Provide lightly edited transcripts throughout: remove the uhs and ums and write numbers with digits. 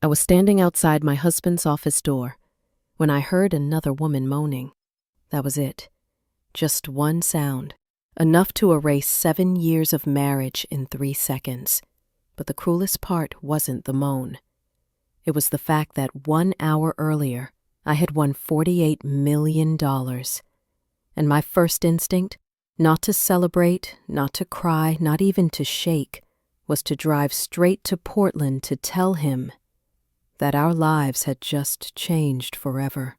I was standing outside my husband's office door when I heard another woman moaning. That was it. Just one sound, enough to erase 7 years of marriage in 3 seconds. But the cruelest part wasn't the moan. It was the fact that 1 hour earlier, I had won $48 million. And my first instinct, not to celebrate, not to cry, not even to shake, was to drive straight to Portland to tell him that our lives had just changed forever.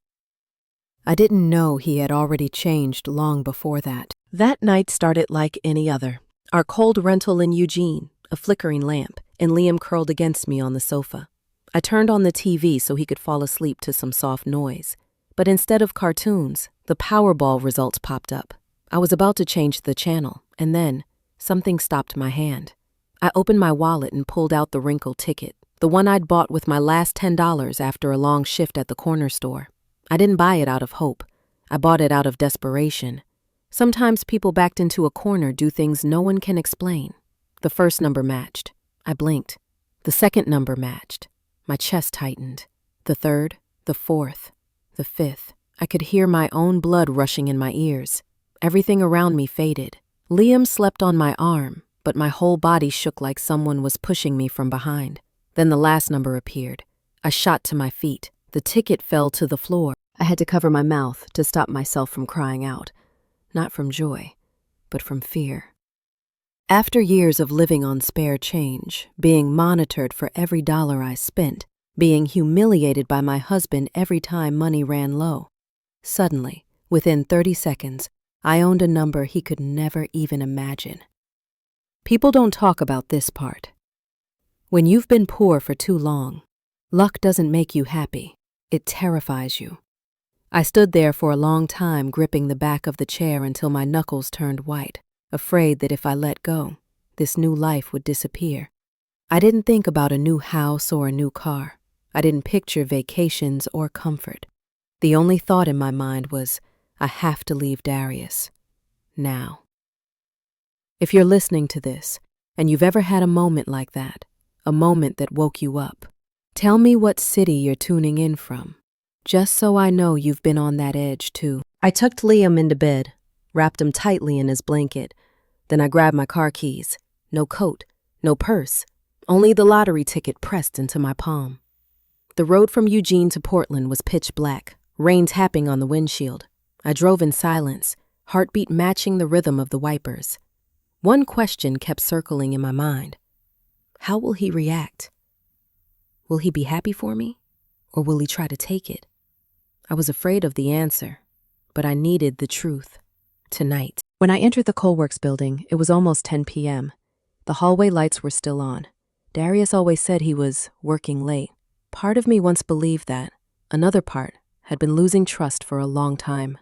I didn't know he had already changed long before that. That night started like any other. Our cold rental in Eugene, a flickering lamp, and Liam curled against me on the sofa. I turned on the TV so he could fall asleep to some soft noise. But instead of cartoons, the Powerball results popped up. I was about to change the channel, and then something stopped my hand. I opened my wallet and pulled out the wrinkled ticket, the one I'd bought with my last $10 after a long shift at the corner store. I didn't buy it out of hope. I bought it out of desperation. Sometimes people backed into a corner do things no one can explain. The first number matched. I blinked. The second number matched. My chest tightened. The third, the fourth, the fifth. I could hear my own blood rushing in my ears. Everything around me faded. Liam slept on my arm, but my whole body shook like someone was pushing me from behind. Then the last number appeared. I shot to my feet. The ticket fell to the floor. I had to cover my mouth to stop myself from crying out. Not from joy, but from fear. After years of living on spare change, being monitored for every dollar I spent, being humiliated by my husband every time money ran low, suddenly, within 30 seconds, I owned a number he could never even imagine. People don't talk about this part. When you've been poor for too long, luck doesn't make you happy. It terrifies you. I stood there for a long time gripping the back of the chair until my knuckles turned white, afraid that if I let go, this new life would disappear. I didn't think about a new house or a new car. I didn't picture vacations or comfort. The only thought in my mind was, I have to leave Darius. Now. If you're listening to this, and you've ever had a moment like that, a moment that woke you up, tell me what city you're tuning in from, just so I know you've been on that edge too. I tucked Liam into bed, wrapped him tightly in his blanket. Then I grabbed my car keys. No coat, no purse, only the lottery ticket pressed into my palm. The road from Eugene to Portland was pitch black, rain tapping on the windshield. I drove in silence, heartbeat matching the rhythm of the wipers. One question kept circling in my mind. How will he react? Will he be happy for me? Or will he try to take it? I was afraid of the answer, but I needed the truth. Tonight. When I entered the Coalworks building, it was almost 10 p.m. The hallway lights were still on. Darius always said he was working late. Part of me once believed that. Another part had been losing trust for a long time.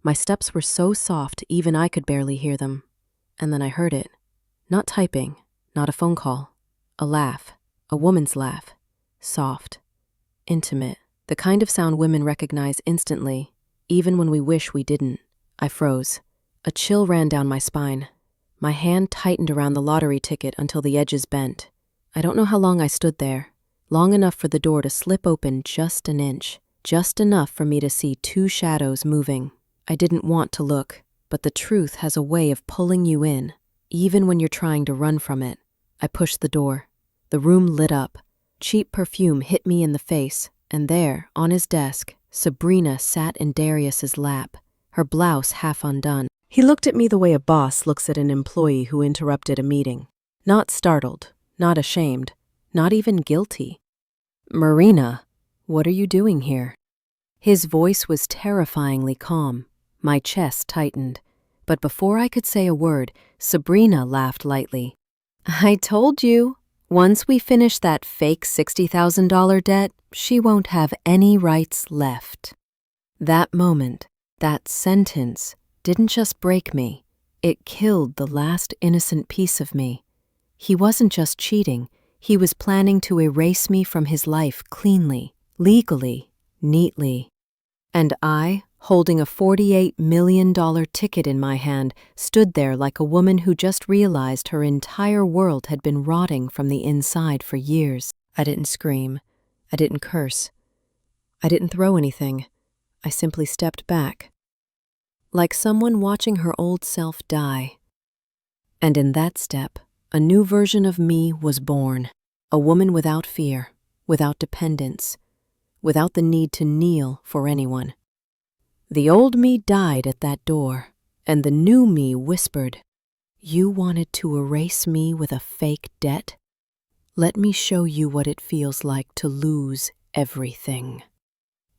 My steps were so soft, even I could barely hear them. And then I heard it. Not typing, not a phone call. A laugh. A woman's laugh. Soft. Intimate. The kind of sound women recognize instantly, even when we wish we didn't. I froze. A chill ran down my spine. My hand tightened around the lottery ticket until the edges bent. I don't know how long I stood there. Long enough for the door to slip open just an inch. Just enough for me to see 2 shadows moving. I didn't want to look, but the truth has a way of pulling you in, even when you're trying to run from it. I pushed the door. The room lit up. Cheap perfume hit me in the face, and there, on his desk, Sabrina sat in Darius's lap, her blouse half undone. He looked at me the way a boss looks at an employee who interrupted a meeting. Not startled, not ashamed, not even guilty. "Marina, what are you doing here?" His voice was terrifyingly calm. My chest tightened. But before I could say a word, Sabrina laughed lightly. "I told you. Once we finish that fake $60,000 debt, she won't have any rights left." That moment, that sentence, didn't just break me. It killed the last innocent piece of me. He wasn't just cheating. He was planning to erase me from his life cleanly, legally, neatly. And I, holding a $48 million ticket in my hand, stood there like a woman who just realized her entire world had been rotting from the inside for years. I didn't scream. I didn't curse. I didn't throw anything. I simply stepped back, like someone watching her old self die. And in that step, a new version of me was born, a woman without fear, without dependence, without the need to kneel for anyone. The old me died at that door, and the new me whispered, "You wanted to erase me with a fake debt? Let me show you what it feels like to lose everything."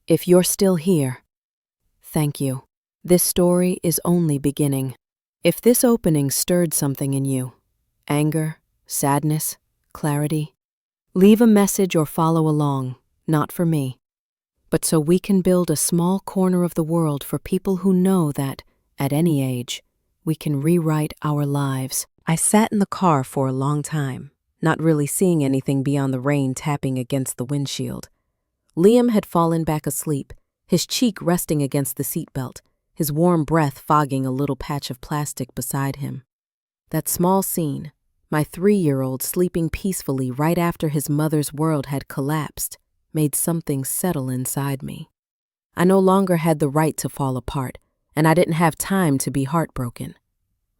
If you're still here, thank you. This story is only beginning. If this opening stirred something in you, anger, sadness, clarity, leave a message or follow along, not for me, but so we can build a small corner of the world for people who know that, at any age, we can rewrite our lives. I sat in the car for a long time, not really seeing anything beyond the rain tapping against the windshield. Liam had fallen back asleep, his cheek resting against the seatbelt, his warm breath fogging a little patch of plastic beside him. That small scene, my 3-year-old sleeping peacefully right after his mother's world had collapsed, made something settle inside me. I no longer had the right to fall apart, and I didn't have time to be heartbroken.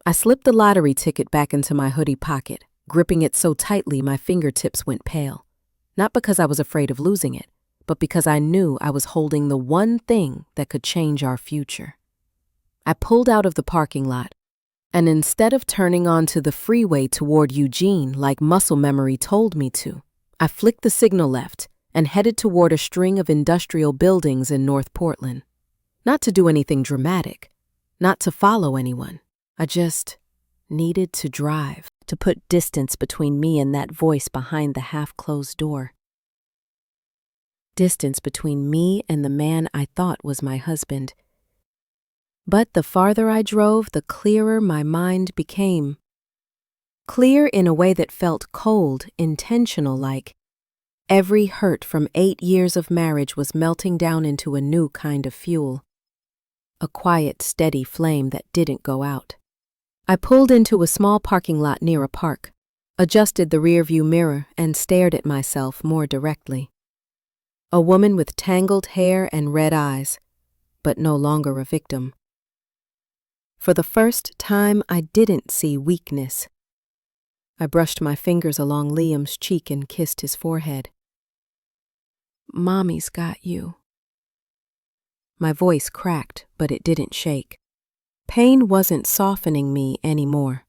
I slipped the lottery ticket back into my hoodie pocket, gripping it so tightly my fingertips went pale. Not because I was afraid of losing it, but because I knew I was holding the one thing that could change our future. I pulled out of the parking lot, and instead of turning onto the freeway toward Eugene like muscle memory told me to, I flicked the signal left and headed toward a string of industrial buildings in North Portland. Not to do anything dramatic, not to follow anyone. I just needed to drive, to put distance between me and that voice behind the half-closed door. Distance between me and the man I thought was my husband. But the farther I drove, the clearer my mind became. Clear in a way that felt cold, intentional like. Every hurt from 8 years of marriage was melting down into a new kind of fuel. A quiet, steady flame that didn't go out. I pulled into a small parking lot near a park, adjusted the rearview mirror, and stared at myself more directly. A woman with tangled hair and red eyes, but no longer a victim. For the first time, I didn't see weakness. I brushed my fingers along Liam's cheek and kissed his forehead. "Mommy's got you." My voice cracked, but it didn't shake. Pain wasn't softening me anymore.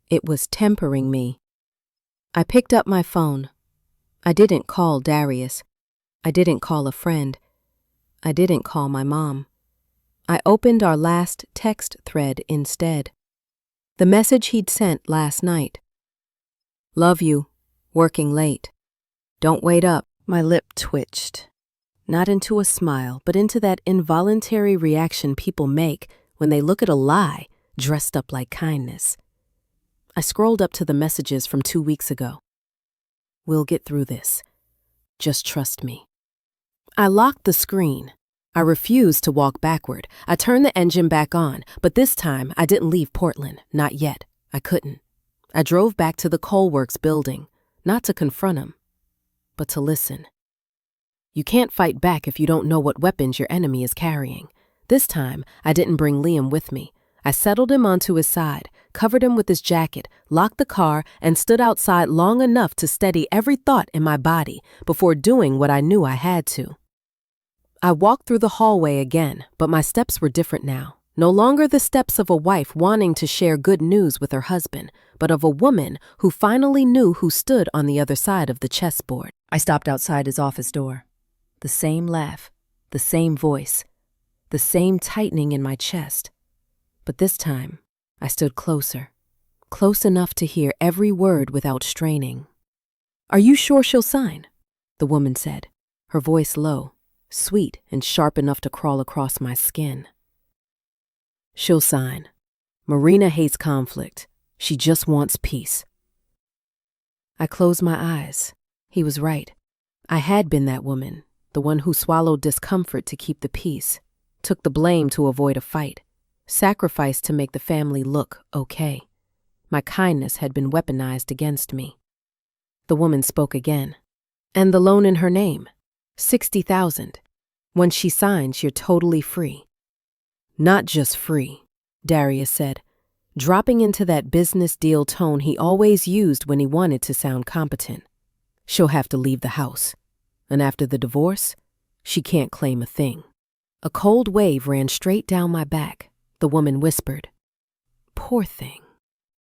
It was tempering me. I picked up my phone. I didn't call Darius. I didn't call a friend. I didn't call my mom. I opened our last text thread instead. The message he'd sent last night. "Love you. Working late. Don't wait up." My lip twitched. Not into a smile, but into that involuntary reaction people make when they look at a lie dressed up like kindness. I scrolled up to the messages from 2 weeks ago. "We'll get through this. Just trust me." I locked the screen. I refused to walk backward. I turned the engine back on, but this time I didn't leave Portland. Not yet. I couldn't. I drove back to the Coalworks building, not to confront him, but to listen. You can't fight back if you don't know what weapons your enemy is carrying. This time, I didn't bring Liam with me. I settled him onto his side, covered him with his jacket, locked the car, and stood outside long enough to steady every thought in my body before doing what I knew I had to. I walked through the hallway again, but my steps were different now. No longer the steps of a wife wanting to share good news with her husband, but of a woman who finally knew who stood on the other side of the chessboard. I stopped outside his office door. The same laugh, the same voice, the same tightening in my chest. But this time, I stood closer, close enough to hear every word without straining. "Are you sure she'll sign?" the woman said, her voice low, sweet and sharp enough to crawl across my skin. "She'll sign. Marina hates conflict. She just wants peace." I closed my eyes. He was right. I had been that woman, the one who swallowed discomfort to keep the peace, took the blame to avoid a fight, sacrificed to make the family look okay. My kindness had been weaponized against me. The woman spoke again, and the loan in her name, $60,000. When she signs, you're totally free. Not just free, Darius said, dropping into that business deal tone he always used when he wanted to sound competent. She'll have to leave the house. And after the divorce, she can't claim a thing. A cold wave ran straight down my back. The woman whispered, "Poor thing."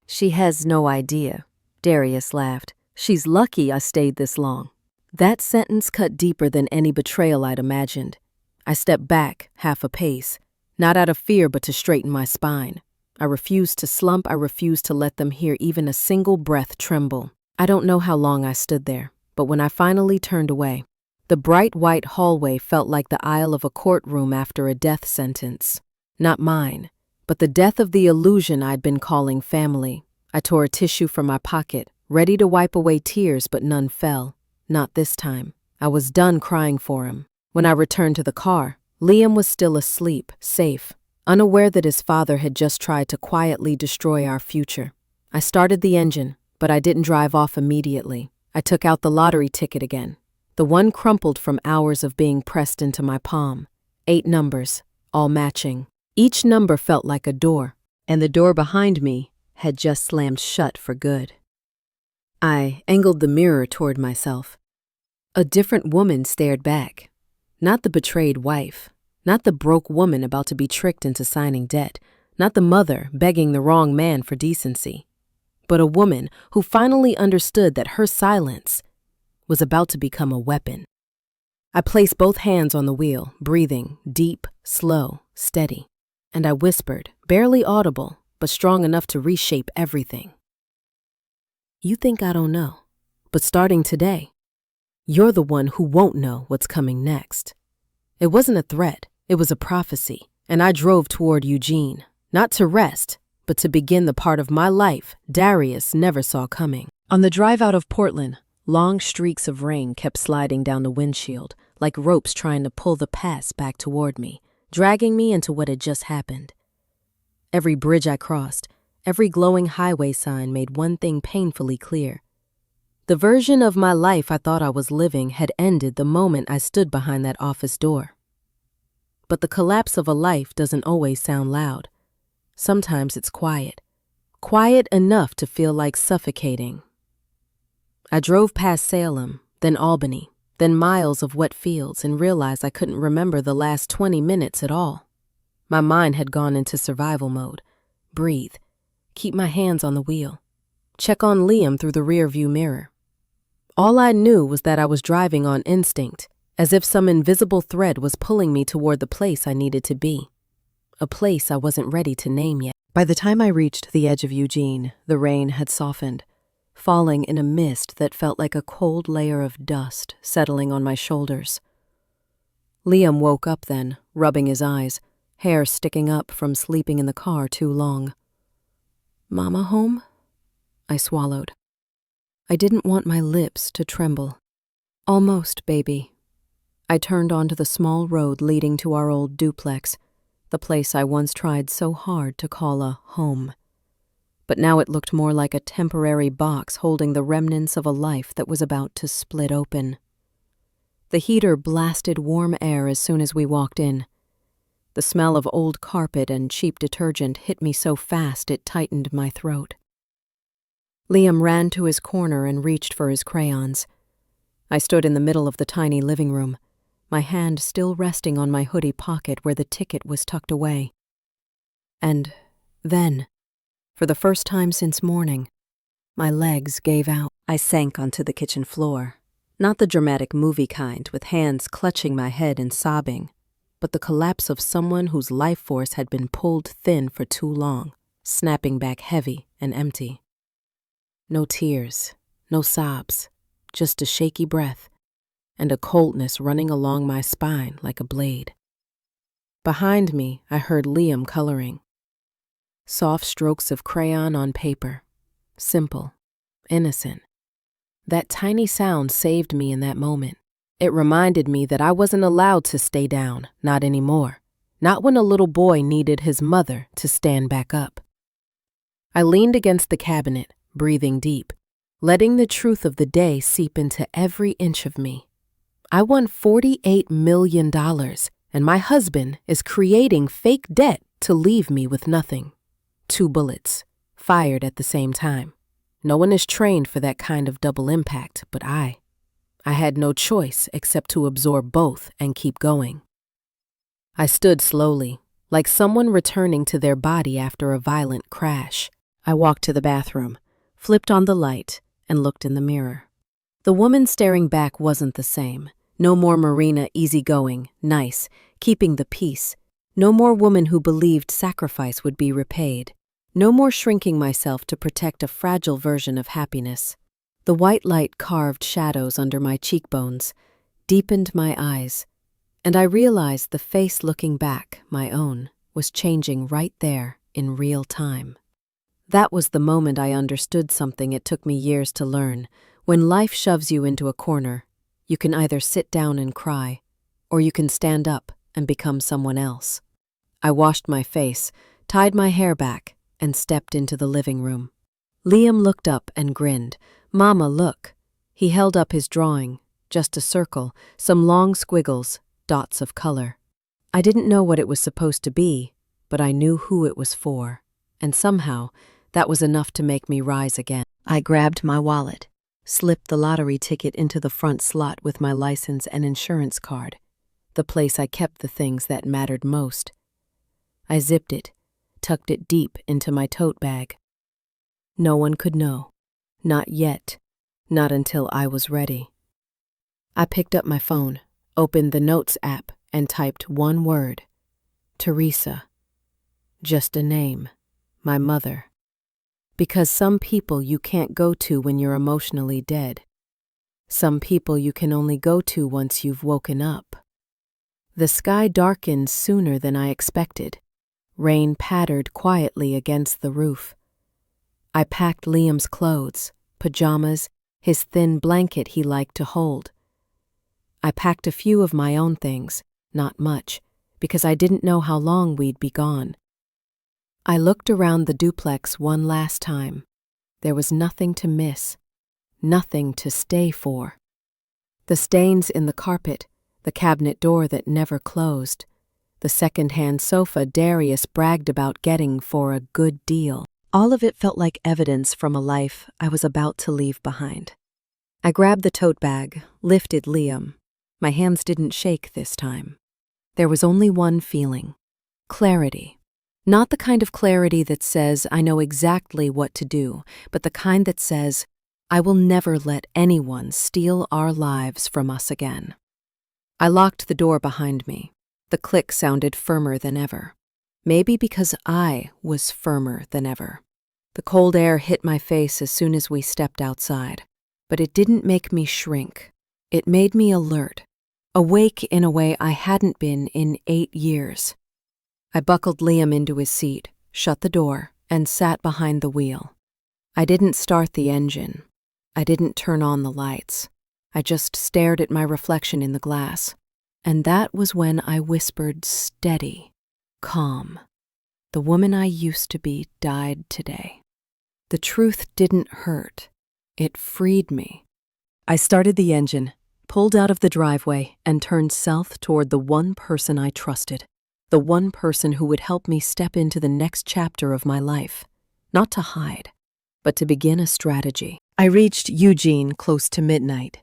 "She has no idea," Darius laughed. "She's lucky I stayed this long." That sentence cut deeper than any betrayal I'd imagined. I stepped back half a pace, not out of fear but to straighten my spine. I refused to slump. I refused to let them hear even a single breath tremble. I don't know how long I stood there, but when I finally turned away, the bright white hallway felt like the aisle of a courtroom after a death sentence. Not mine, but the death of the illusion I'd been calling family. I tore a tissue from my pocket, ready to wipe away tears, but none fell. Not this time. I was done crying for him. When I returned to the car, Liam was still asleep, safe, unaware that his father had just tried to quietly destroy our future. I started the engine, but I didn't drive off immediately. I took out the lottery ticket again. The one crumpled from hours of being pressed into my palm. 8 numbers, all matching. Each number felt like a door, and the door behind me had just slammed shut for good. I angled the mirror toward myself. A different woman stared back. Not the betrayed wife, not the broke woman about to be tricked into signing debt, not the mother begging the wrong man for decency, but a woman who finally understood that her silence was about to become a weapon. I placed both hands on the wheel, breathing deep, slow, steady, and I whispered, barely audible, but strong enough to reshape everything. "You think I don't know, but starting today, you're the one who won't know what's coming next." It wasn't a threat, it was a prophecy, and I drove toward Eugene, not to rest, but to begin the part of my life Darius never saw coming. On the drive out of Portland, long streaks of rain kept sliding down the windshield, like ropes trying to pull the past back toward me, dragging me into what had just happened. Every bridge I crossed, every glowing highway sign made one thing painfully clear. The version of my life I thought I was living had ended the moment I stood behind that office door. But the collapse of a life doesn't always sound loud. Sometimes it's quiet. Quiet enough to feel like suffocating. I drove past Salem, then Albany, then miles of wet fields, and realized I couldn't remember the last 20 minutes at all. My mind had gone into survival mode. Breathe. Keep my hands on the wheel. Check on Liam through the rearview mirror. All I knew was that I was driving on instinct, as if some invisible thread was pulling me toward the place I needed to be. A place I wasn't ready to name yet. By the time I reached the edge of Eugene, the rain had softened, falling in a mist that felt like a cold layer of dust settling on my shoulders. Liam woke up then, rubbing his eyes, hair sticking up from sleeping in the car too long. "Mama home?" I swallowed. I didn't want my lips to tremble. "Almost, baby." I turned onto the small road leading to our old duplex, the place I once tried so hard to call a home. But now it looked more like a temporary box holding the remnants of a life that was about to split open. The heater blasted warm air as soon as we walked in. The smell of old carpet and cheap detergent hit me so fast it tightened my throat. Liam ran to his corner and reached for his crayons. I stood in the middle of the tiny living room, my hand still resting on my hoodie pocket where the ticket was tucked away. And then, for the first time since morning, my legs gave out. I sank onto the kitchen floor, not the dramatic movie kind with hands clutching my head and sobbing, but the collapse of someone whose life force had been pulled thin for too long, snapping back heavy and empty. No tears, no sobs, just a shaky breath, and a coldness running along my spine like a blade. Behind me, I heard Liam coloring. Soft strokes of crayon on paper. Simple, innocent. That tiny sound saved me in that moment. It reminded me that I wasn't allowed to stay down, not anymore. Not when a little boy needed his mother to stand back up. I leaned against the cabinet, breathing deep, letting the truth of the day seep into every inch of me. I won $48 million, and my husband is creating fake debt to leave me with nothing. 2 bullets, fired at the same time. No one is trained for that kind of double impact, but I had no choice except to absorb both and keep going. I stood slowly, like someone returning to their body after a violent crash. I walked to the bathroom, flipped on the light, and looked in the mirror. The woman staring back wasn't the same. No more Marina, easygoing, nice, keeping the peace. No more woman who believed sacrifice would be repaid. No more shrinking myself to protect a fragile version of happiness. The white light carved shadows under my cheekbones, deepened my eyes, and I realized the face looking back, my own, was changing right there in real time. That was the moment I understood something it took me years to learn. When life shoves you into a corner, you can either sit down and cry, or you can stand up and become someone else. I washed my face, tied my hair back, and stepped into the living room. Liam looked up and grinned. "Mama, look." He held up his drawing, just a circle, some long squiggles, dots of color. I didn't know what it was supposed to be, but I knew who it was for, and somehow that was enough to make me rise again. I grabbed my wallet, slipped the lottery ticket into the front slot with my license and insurance card, the place I kept the things that mattered most. I zipped it, tucked it deep into my tote bag. No one could know. Not yet. Not until I was ready. I picked up my phone, opened the Notes app, and typed one word. Teresa. Just a name. My mother. Because some people you can't go to when you're emotionally dead. Some people you can only go to once you've woken up. The sky darkened sooner than I expected. Rain pattered quietly against the roof. I packed Liam's clothes, pajamas, his thin blanket he liked to hold. I packed a few of my own things, not much, because I didn't know how long we'd be gone. I looked around the duplex one last time. There was nothing to miss, nothing to stay for. The stains in the carpet, the cabinet door that never closed, the second-hand sofa Darius bragged about getting for a good deal. All of it felt like evidence from a life I was about to leave behind. I grabbed the tote bag, lifted Liam. My hands didn't shake this time. There was only one feeling: clarity. Not the kind of clarity that says I know exactly what to do, but the kind that says I will never let anyone steal our lives from us again. I locked the door behind me. The click sounded firmer than ever. Maybe because I was firmer than ever. The cold air hit my face as soon as we stepped outside, but it didn't make me shrink. It made me alert, awake in a way I hadn't been in 8 years. I buckled Liam into his seat, shut the door, and sat behind the wheel. I didn't start the engine. I didn't turn on the lights. I just stared at my reflection in the glass. And that was when I whispered, steady, calm. The woman I used to be died today. The truth didn't hurt. It freed me. I started the engine, pulled out of the driveway, and turned south toward the one person I trusted. The one person who would help me step into the next chapter of my life. Not to hide, but to begin a strategy. I reached Eugene close to midnight.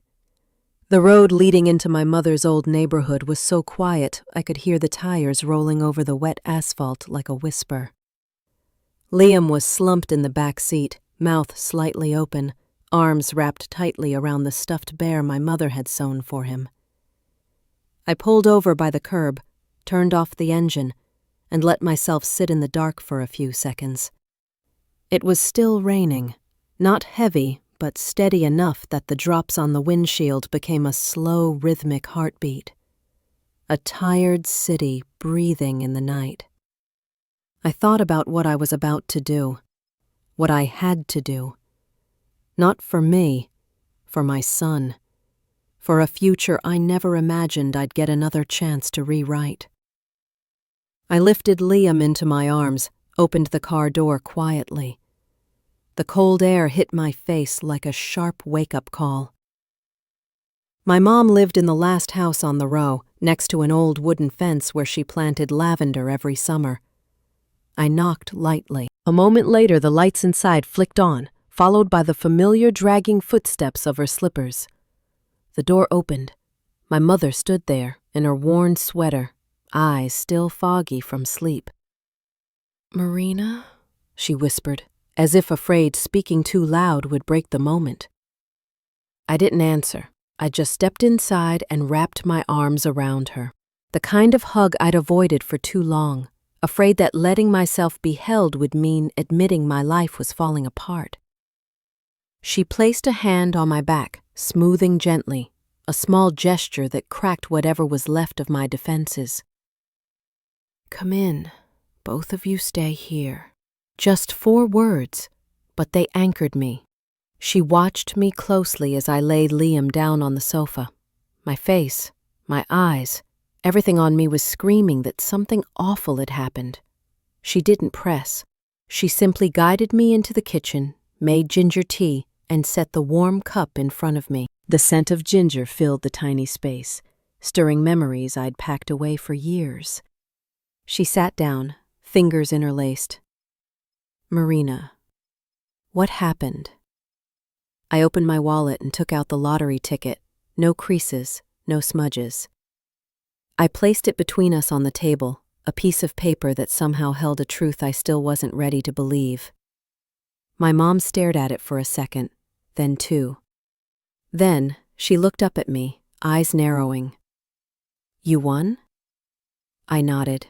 The road leading into my mother's old neighborhood was so quiet I could hear the tires rolling over the wet asphalt like a whisper. Liam was slumped in the back seat, mouth slightly open, arms wrapped tightly around the stuffed bear my mother had sewn for him. I pulled over by the curb, turned off the engine, and let myself sit in the dark for a few seconds. It was still raining, not heavy, but steady enough that the drops on the windshield became a slow, rhythmic heartbeat. A tired city breathing in the night. I thought about what I was about to do, what I had to do. Not for me, for my son, for a future I never imagined I'd get another chance to rewrite. I lifted Liam into my arms, opened the car door quietly. The cold air hit my face like a sharp wake-up call. My mom lived in the last house on the row, next to an old wooden fence where she planted lavender every summer. I knocked lightly. A moment later, the lights inside flicked on, followed by the familiar dragging footsteps of her slippers. The door opened. My mother stood there, in her worn sweater, eyes still foggy from sleep. "Marina?" she whispered, as if afraid speaking too loud would break the moment. I didn't answer. I just stepped inside and wrapped my arms around her. The kind of hug I'd avoided for too long, afraid that letting myself be held would mean admitting my life was falling apart. She placed a hand on my back, smoothing gently, a small gesture that cracked whatever was left of my defenses. "Come in. Both of you stay here." Just 4 words, but they anchored me. She watched me closely as I laid Liam down on the sofa. My face, my eyes, everything on me was screaming that something awful had happened. She didn't press. She simply guided me into the kitchen, made ginger tea, and set the warm cup in front of me. The scent of ginger filled the tiny space, stirring memories I'd packed away for years. She sat down, fingers interlaced. "Marina, what happened?" I opened my wallet and took out the lottery ticket. No creases, no smudges. I placed it between us on the table, a piece of paper that somehow held a truth I still wasn't ready to believe. My mom stared at it for a second, then 2. Then she looked up at me, eyes narrowing. "You won?" I nodded.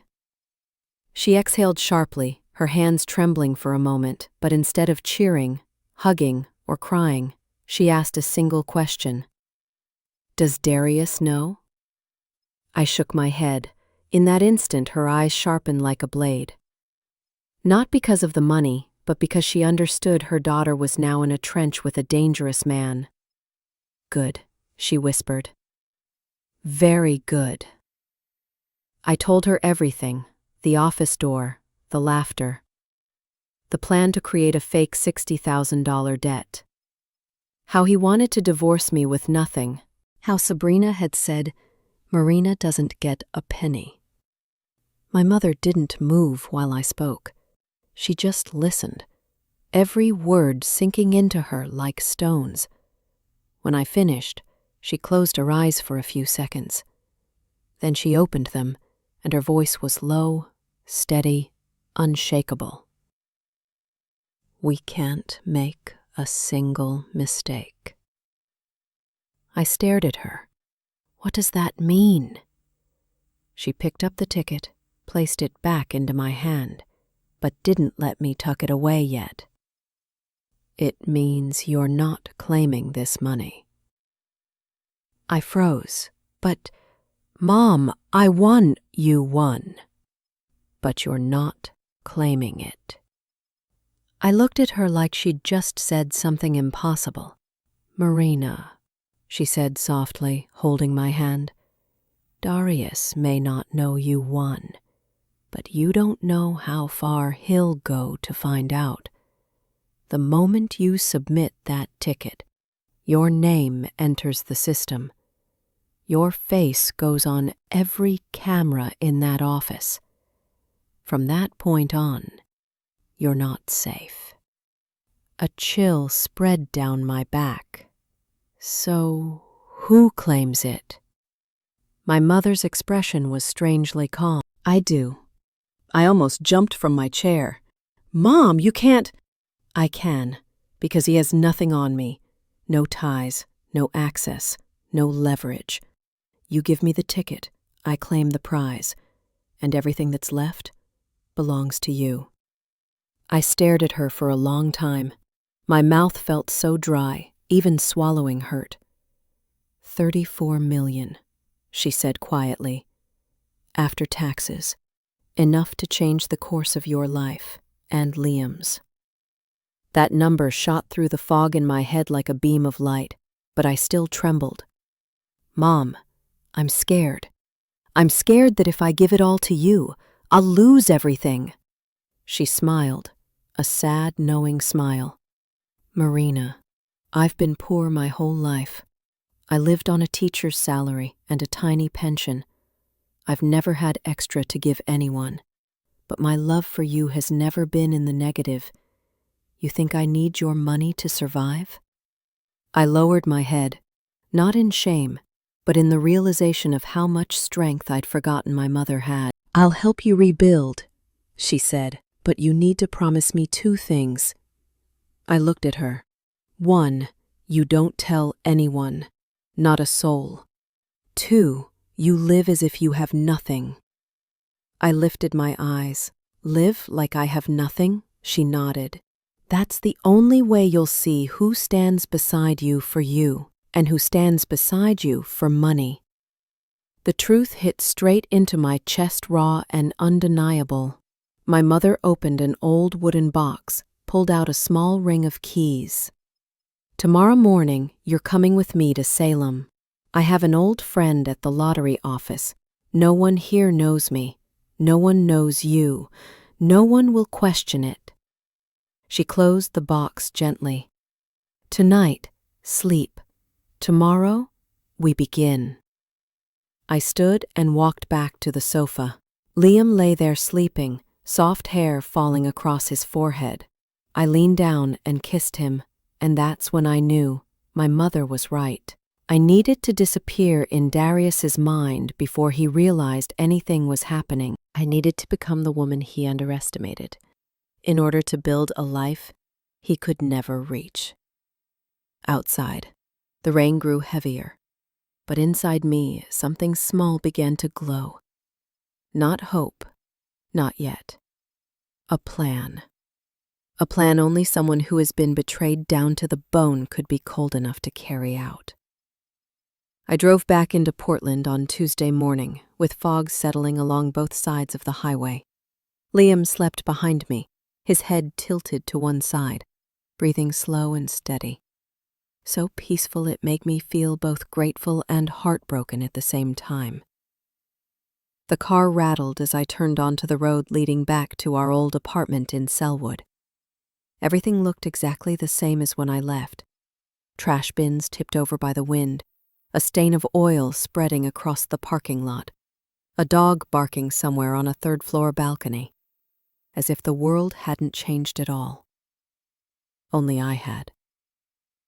She exhaled sharply, her hands trembling for a moment, but instead of cheering, hugging, or crying, she asked a single question. "Does Darius know?" I shook my head. In that instant, her eyes sharpened like a blade. Not because of the money, but because she understood her daughter was now in a trench with a dangerous man. "Good," she whispered. "Very good." I told her everything, the office door, the laughter, the plan to create a fake $60,000 debt, how he wanted to divorce me with nothing, how Sabrina had said, "Marina doesn't get a penny." My mother didn't move while I spoke. She just listened, every word sinking into her like stones. When I finished, she closed her eyes for a few seconds. Then she opened them, and her voice was low, steady, unshakable. "We can't make a single mistake." I stared at her. What does that mean? She picked up the ticket, placed it back into my hand, but didn't let me tuck it away yet. "It means you're not claiming this money." I froze. "But, Mom, I won." "You won, but you're not claiming it." I looked at her like she'd just said something impossible. "Marina," she said softly, holding my hand, "Darius may not know you won, but you don't know how far he'll go to find out. The moment you submit that ticket, your name enters the system. Your face goes on every camera in that office. From that point on, you're not safe." A chill spread down my back. "So, who claims it?" My mother's expression was strangely calm. "I do." I almost jumped from my chair. "Mom, you can't." "I can, because he has nothing on me. No ties, no access, no leverage. You give me the ticket, I claim the prize, and everything that's left belongs to you." I stared at her for a long time. My mouth felt so dry, even swallowing hurt. $34 million, she said quietly. "After taxes, enough to change the course of your life and Liam's." That number shot through the fog in my head like a beam of light, but I still trembled. "Mom, I'm scared. I'm scared that if I give it all to you, I'll lose everything." She smiled, a sad, knowing smile. "Marina, I've been poor my whole life. I lived on a teacher's salary and a tiny pension. I've never had extra to give anyone, but my love for you has never been in the negative. You think I need your money to survive?" I lowered my head, not in shame, but in the realization of how much strength I'd forgotten my mother had. "I'll help you rebuild," she said, "but you need to promise me 2 things. I looked at her. 1, you don't tell anyone, not a soul. 2, you live as if you have nothing. I lifted my eyes. "Live like I have nothing?" She nodded. "That's the only way you'll see who stands beside you for you and who stands beside you for money." The truth hit straight into my chest, raw and undeniable. My mother opened an old wooden box, pulled out a small ring of keys. "Tomorrow morning, you're coming with me to Salem. I have an old friend at the lottery office. No one here knows me. No one knows you. No one will question it." She closed the box gently. "Tonight, sleep. Tomorrow, we begin." I stood and walked back to the sofa. Liam lay there sleeping, soft hair falling across his forehead. I leaned down and kissed him, and that's when I knew my mother was right. I needed to disappear in Darius's mind before he realized anything was happening. I needed to become the woman he underestimated, in order to build a life he could never reach. Outside, the rain grew heavier, but inside me, something small began to glow. Not hope, not yet. A plan. A plan only someone who has been betrayed down to the bone could be cold enough to carry out. I drove back into Portland on Tuesday morning, with fog settling along both sides of the highway. Liam slept behind me, his head tilted to one side, breathing slow and steady. So peaceful it made me feel both grateful and heartbroken at the same time. The car rattled as I turned onto the road leading back to our old apartment in Selwood. Everything looked exactly the same as when I left. Trash bins tipped over by the wind, a stain of oil spreading across the parking lot, a dog barking somewhere on a third-floor balcony, as if the world hadn't changed at all. Only I had.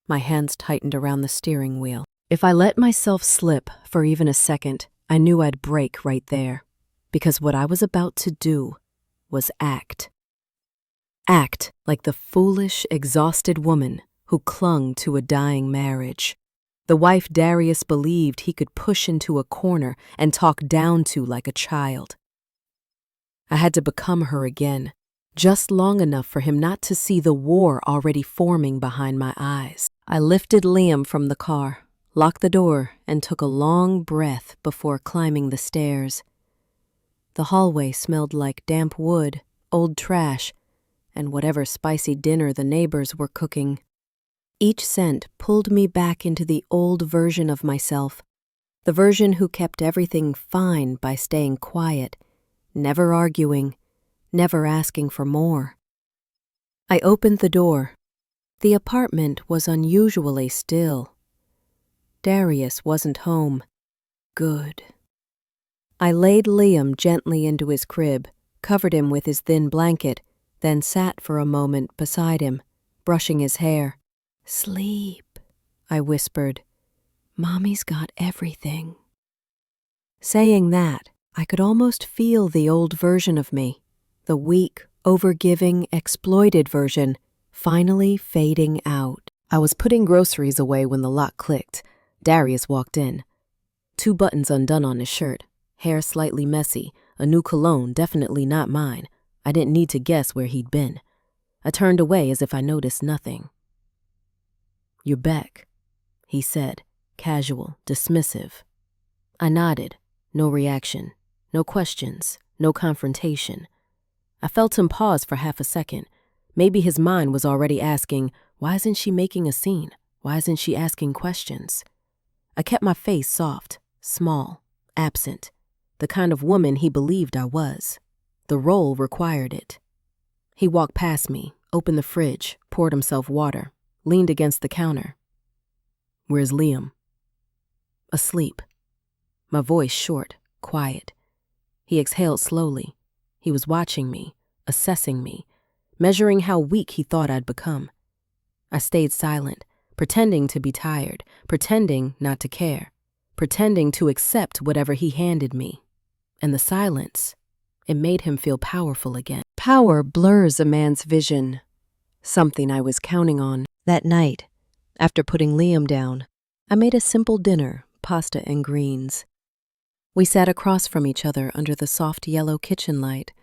My hands tightened around the steering wheel. If I let myself slip for even a second, I knew I'd break right there, because what I was about to do was act. Act like the foolish, exhausted woman who clung to a dying marriage. The wife Darius believed he could push into a corner and talk down to like a child. I had to become her again, just long enough for him not to see the war already forming behind my eyes. I lifted Liam from the car, locked the door, and took a long breath before climbing the stairs. The hallway smelled like damp wood, old trash, and whatever spicy dinner the neighbors were cooking. Each scent pulled me back into the old version of myself, the version who kept everything fine by staying quiet, never arguing, never asking for more. I opened the door. The apartment was unusually still. Darius wasn't home. Good. I laid Liam gently into his crib, covered him with his thin blanket, then sat for a moment beside him, brushing his hair. "Sleep," I whispered. "Mommy's got everything." Saying that, I could almost feel the old version of me, the weak, overgiving, exploited version, finally fading out. I was putting groceries away when the lock clicked. Darius walked in. 2 buttons undone on his shirt, hair slightly messy, a new cologne definitely not mine. I didn't need to guess where he'd been. I turned away as if I noticed nothing. "You're back," he said, casual, dismissive. I nodded. No reaction, no questions, no confrontation. I felt him pause for half a second. Maybe his mind was already asking, why isn't she making a scene? Why isn't she asking questions? I kept my face soft, small, absent, the kind of woman he believed I was. The role required it. He walked past me, opened the fridge, poured himself water, leaned against the counter. "Where's Liam?" asleep. My voice short, quiet. He exhaled slowly. He was watching me, assessing me, measuring how weak he thought I'd become. I stayed silent, pretending to be tired, pretending not to care, pretending to accept whatever he handed me. And the silence, it made him feel powerful again. Power blurs a man's vision, something I was counting on. That night, after putting Liam down, I made a simple dinner, pasta and greens. We sat across from each other under the soft yellow kitchen light.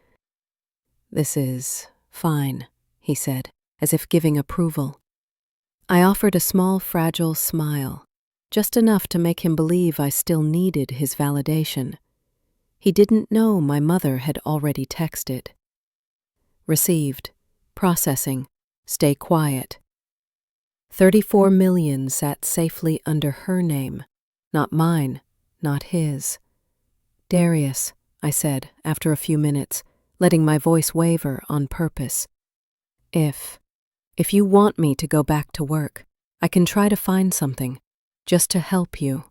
"This is fine," he said, as if giving approval. I offered a small, fragile smile, just enough to make him believe I still needed his validation. He didn't know my mother had already texted. Received. Processing. Stay quiet. 34 million sat safely under her name, not mine, not his. "Darius," I said after a few minutes, letting my voice waver on purpose. If you want me to go back to work, I can try to find something, just to help you."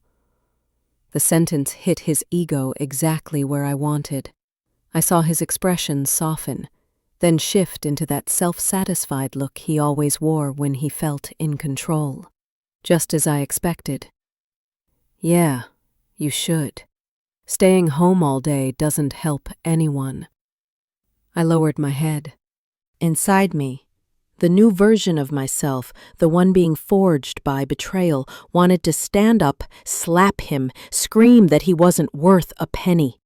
The sentence hit his ego exactly where I wanted. I saw his expression soften, then shift into that self-satisfied look he always wore when he felt in control. Just as I expected. "Yeah, you should. Staying home all day doesn't help anyone." I lowered my head. Inside me, the new version of myself, the one being forged by betrayal, wanted to stand up, slap him, scream that he wasn't worth a penny.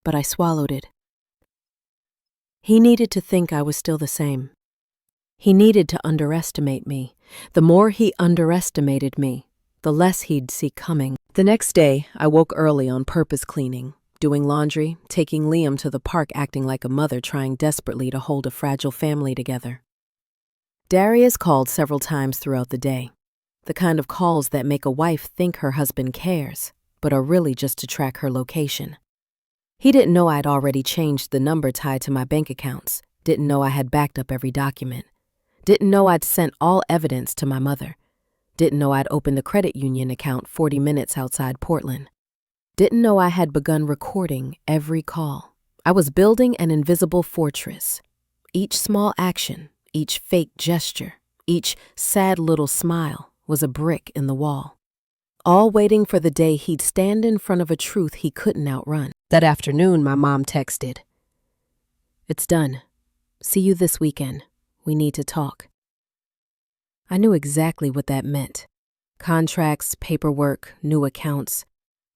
But I swallowed it. He needed to think I was still the same. He needed to underestimate me. The more he underestimated me, the less he'd see coming. The next day, I woke early on purpose cleaning, doing laundry, taking Liam to the park acting like a mother trying desperately to hold a fragile family together. Darius called several times throughout the day, the kind of calls that make a wife think her husband cares, but are really just to track her location. He didn't know I'd already changed the number tied to my bank accounts, didn't know I had backed up every document, didn't know I'd sent all evidence to my mother, didn't know I'd opened the credit union account 40 minutes outside Portland. Didn't know I had begun recording every call. I was building an invisible fortress. Each small action, each fake gesture, each sad little smile was a brick in the wall. All waiting for the day he'd stand in front of a truth he couldn't outrun. That afternoon, my mom texted, "It's done. See you this weekend. We need to talk." I knew exactly what that meant. Contracts, paperwork, new accounts.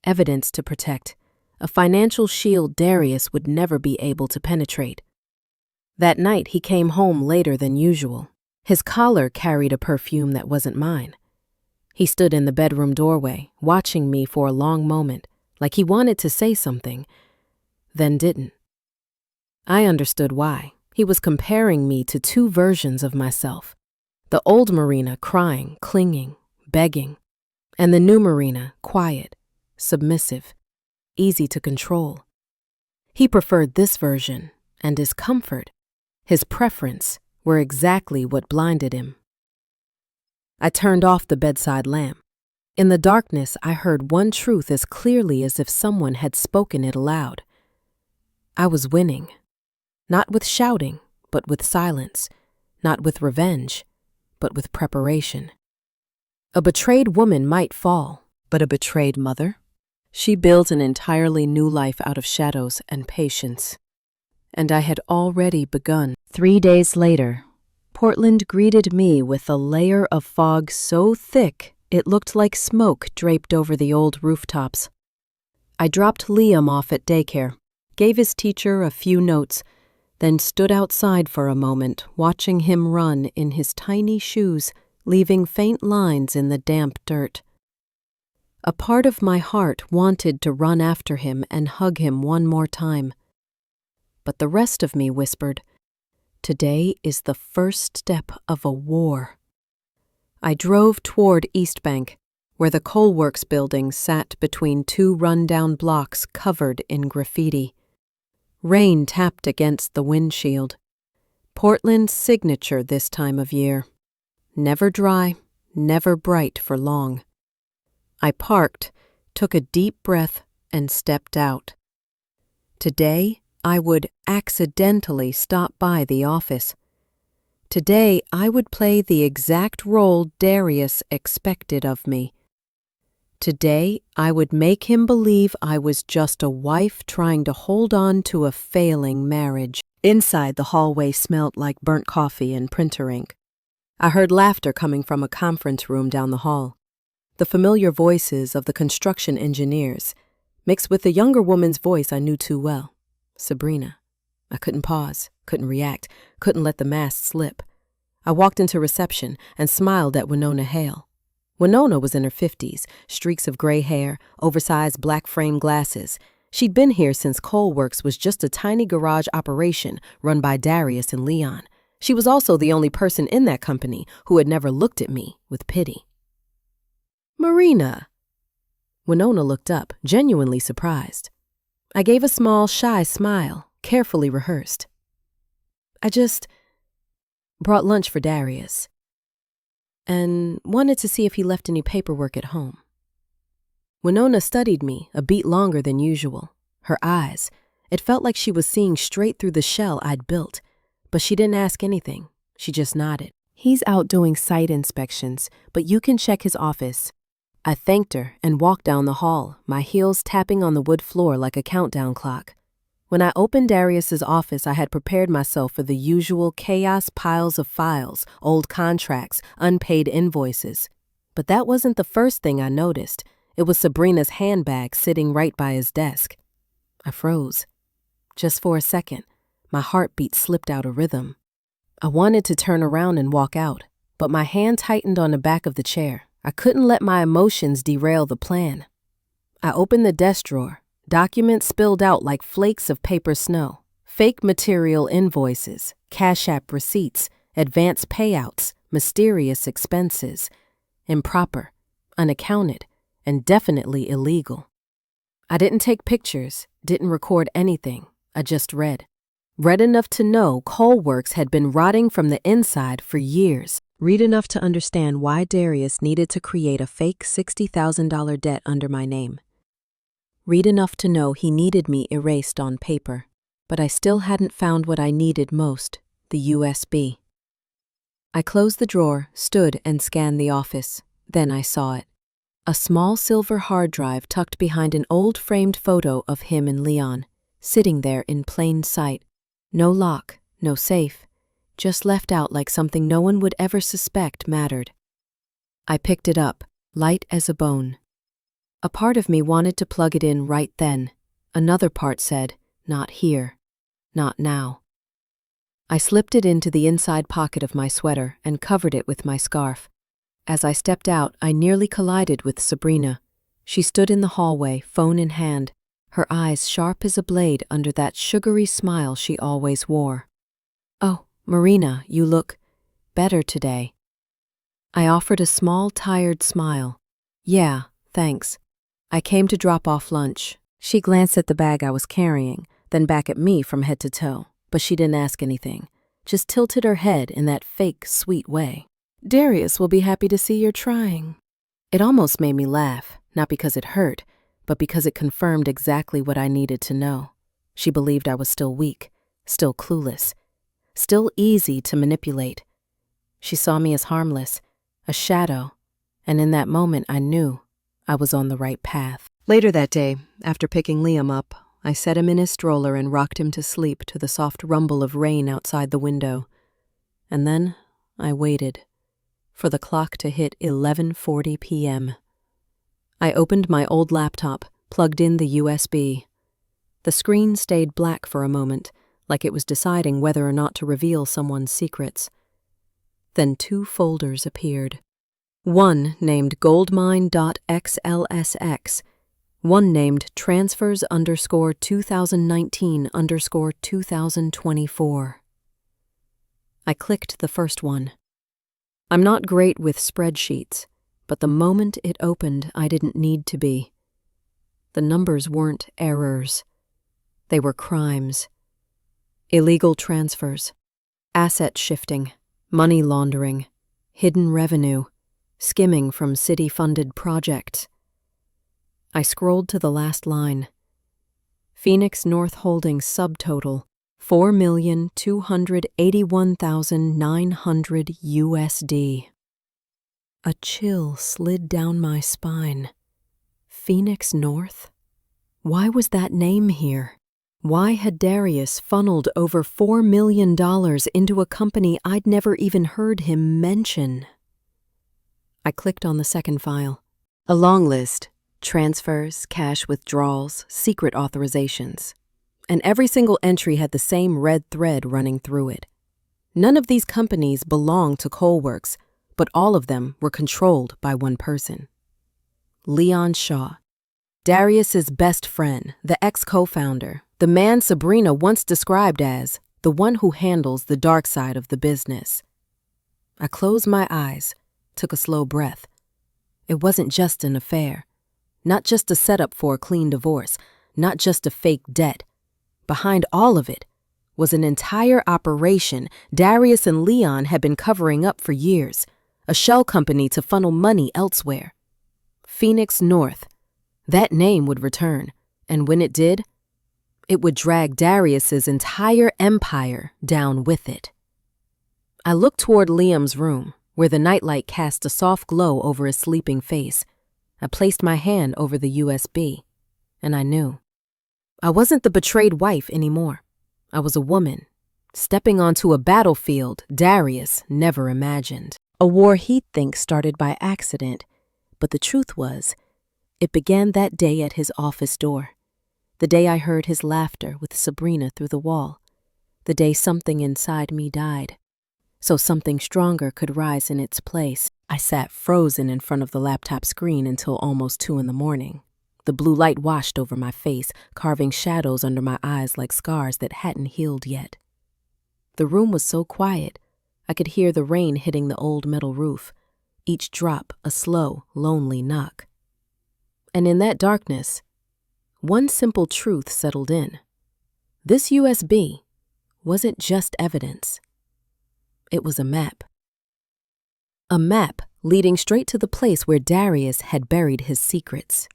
Evidence to protect, a financial shield Darius would never be able to penetrate. That night, he came home later than usual. His collar carried a perfume that wasn't mine. He stood in the bedroom doorway, watching me for a long moment, like he wanted to say something, then didn't. I understood why. He was comparing me to two versions of myself. The old Marina crying, clinging, begging, and the new Marina quiet, submissive, easy to control. He preferred this version, and his comfort, his preference, were exactly what blinded him. I turned off the bedside lamp. In the darkness, I heard one truth as clearly as if someone had spoken it aloud. I was winning. Not with shouting, but with silence. Not with revenge, but with preparation. A betrayed woman might fall, but a betrayed mother? She builds an entirely new life out of shadows and patience. And I had already begun. 3 days later, Portland greeted me with a layer of fog so thick it looked like smoke draped over the old rooftops. I dropped Liam off at daycare, gave his teacher a few notes, then stood outside for a moment, watching him run in his tiny shoes, leaving faint lines in the damp dirt. A part of my heart wanted to run after him and hug him one more time. But the rest of me whispered, "Today is the first step of a war." I drove toward East Bank, where the coal works building sat between two run-down blocks covered in graffiti. Rain tapped against the windshield. Portland's signature this time of year. Never dry, never bright for long. I parked, took a deep breath, and stepped out. Today, I would accidentally stop by the office. Today, I would play the exact role Darius expected of me. Today, I would make him believe I was just a wife trying to hold on to a failing marriage. Inside, the hallway smelled like burnt coffee and printer ink. I heard laughter coming from a conference room down the hall. The familiar voices of the construction engineers, mixed with the younger woman's voice I knew too well, Sabrina. I couldn't pause, couldn't react, couldn't let the mask slip. I walked into reception and smiled at Winona Hale. Winona was in her 50s, streaks of gray hair, oversized black frame glasses. She'd been here since Coalworks was just a tiny garage operation run by Darius and Leon. She was also the only person in that company who had never looked at me with pity. "Marina." Winona looked up, genuinely surprised. I gave a small, shy smile, carefully rehearsed. "I just brought lunch for Darius and wanted to see if he left any paperwork at home." Winona studied me a beat longer than usual. Her eyes, it felt like she was seeing straight through the shell I'd built, but she didn't ask anything. She just nodded. "He's out doing site inspections, but you can check his office." I thanked her and walked down the hall, my heels tapping on the wood floor like a countdown clock. When I opened Darius's office, I had prepared myself for the usual chaos: piles of files, old contracts, unpaid invoices. But that wasn't the first thing I noticed. It was Sabrina's handbag sitting right by his desk. I froze. Just for a second, my heartbeat slipped out of rhythm. I wanted to turn around and walk out, but my hand tightened on the back of the chair. I couldn't let my emotions derail the plan. I opened the desk drawer. Documents spilled out like flakes of paper snow. Fake material invoices, Cash App receipts, advance payouts, mysterious expenses. Improper, unaccounted, and definitely illegal. I didn't take pictures, didn't record anything. I just read. Read enough to know Coalworks had been rotting from the inside for years. Read enough to understand why Darius needed to create a fake $60,000 debt under my name. Read enough to know he needed me erased on paper, but I still hadn't found what I needed most, the USB. I closed the drawer, stood and scanned the office. Then I saw it. A small silver hard drive tucked behind an old framed photo of him and Leon, sitting there in plain sight. No lock, no safe, just left out like something no one would ever suspect mattered. I picked it up, light as a bone. A part of me wanted to plug it in right then. Another part said, not here, not now. I slipped it into the inside pocket of my sweater and covered it with my scarf. As I stepped out, I nearly collided with Sabrina. She stood in the hallway, phone in hand, her eyes sharp as a blade under that sugary smile she always wore. "Oh, Marina, you look better today." I offered a small, tired smile. "Yeah, thanks. I came to drop off lunch." She glanced at the bag I was carrying, then back at me from head to toe, but she didn't ask anything, just tilted her head in that fake, sweet way. "Darius will be happy to see you're trying." It almost made me laugh, not because it hurt, but because it confirmed exactly what I needed to know. She believed I was still weak, still clueless, still easy to manipulate. She saw me as harmless, a shadow, and in that moment I knew I was on the right path. Later that day, after picking Liam up, I set him in his stroller and rocked him to sleep to the soft rumble of rain outside the window. And then I waited for the clock to hit 11:40 p.m. I opened my old laptop, plugged in the USB. The screen stayed black for a moment, like it was deciding whether or not to reveal someone's secrets. Then 2 folders appeared. One named goldmine.xlsx, one named transfers_2019_2024. I clicked the first one. I'm not great with spreadsheets, but the moment it opened, I didn't need to be. The numbers weren't errors. They were crimes. Illegal transfers, asset shifting, money laundering, hidden revenue, skimming from city-funded projects. I scrolled to the last line. Phoenix North Holdings subtotal $4,281,900 USD. A chill slid down my spine. Phoenix North? Why was that name here? Why had Darius funneled over $4 million into a company I'd never even heard him mention? I clicked on the second file. A long list. Transfers, cash withdrawals, secret authorizations. And every single entry had the same red thread running through it. None of these companies belonged to Coalworks, but all of them were controlled by one person. Leon Shaw. Darius's best friend, the ex-co-founder, the man Sabrina once described as the one who handles the dark side of the business. I closed my eyes, took a slow breath. It wasn't just an affair. Not just a setup for a clean divorce, not just a fake debt. Behind all of it was an entire operation Darius and Leon had been covering up for years, a shell company to funnel money elsewhere. Phoenix North. That name would return, and when it did, it would drag Darius's entire empire down with it. I looked toward Liam's room, where the nightlight cast a soft glow over his sleeping face. I placed my hand over the USB, and I knew. I wasn't the betrayed wife anymore. I was a woman, stepping onto a battlefield Darius never imagined. A war he'd think started by accident, but the truth was, it began that day at his office door. The day I heard his laughter with Sabrina through the wall. The day something inside me died, so something stronger could rise in its place. I sat frozen in front of the laptop screen until almost 2 a.m. The blue light washed over my face, carving shadows under my eyes like scars that hadn't healed yet. The room was so quiet, I could hear the rain hitting the old metal roof, each drop a slow, lonely knock. And in that darkness, one simple truth settled in. This USB wasn't just evidence. It was a map. A map leading straight to the place where Darius had buried his secrets.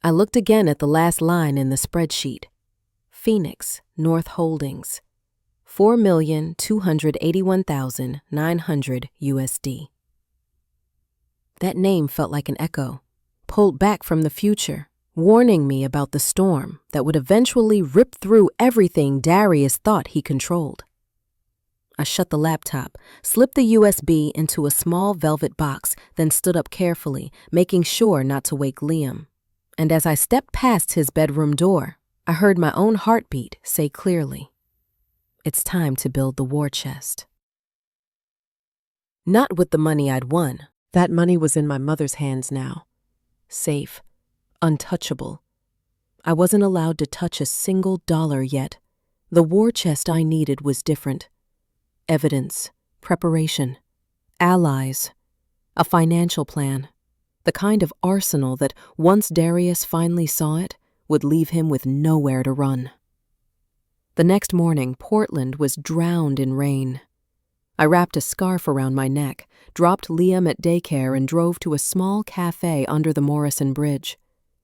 I looked again at the last line in the spreadsheet. Phoenix North Holdings, $4,281,900 USD. That name felt like an echo, pulled back from the future, warning me about the storm that would eventually rip through everything Darius thought he controlled. I shut the laptop, slipped the USB into a small velvet box, then stood up carefully, making sure not to wake Liam. And as I stepped past his bedroom door, I heard my own heartbeat say clearly, "It's time to build the war chest." Not with the money I'd won. That money was in my mother's hands now. Safe, untouchable. I wasn't allowed to touch a single dollar yet. The war chest I needed was different. Evidence, preparation, allies, a financial plan, the kind of arsenal that, once Darius finally saw it, would leave him with nowhere to run. The next morning, Portland was drowned in rain. I wrapped a scarf around my neck, dropped Liam at daycare, and drove to a small cafe under the Morrison Bridge,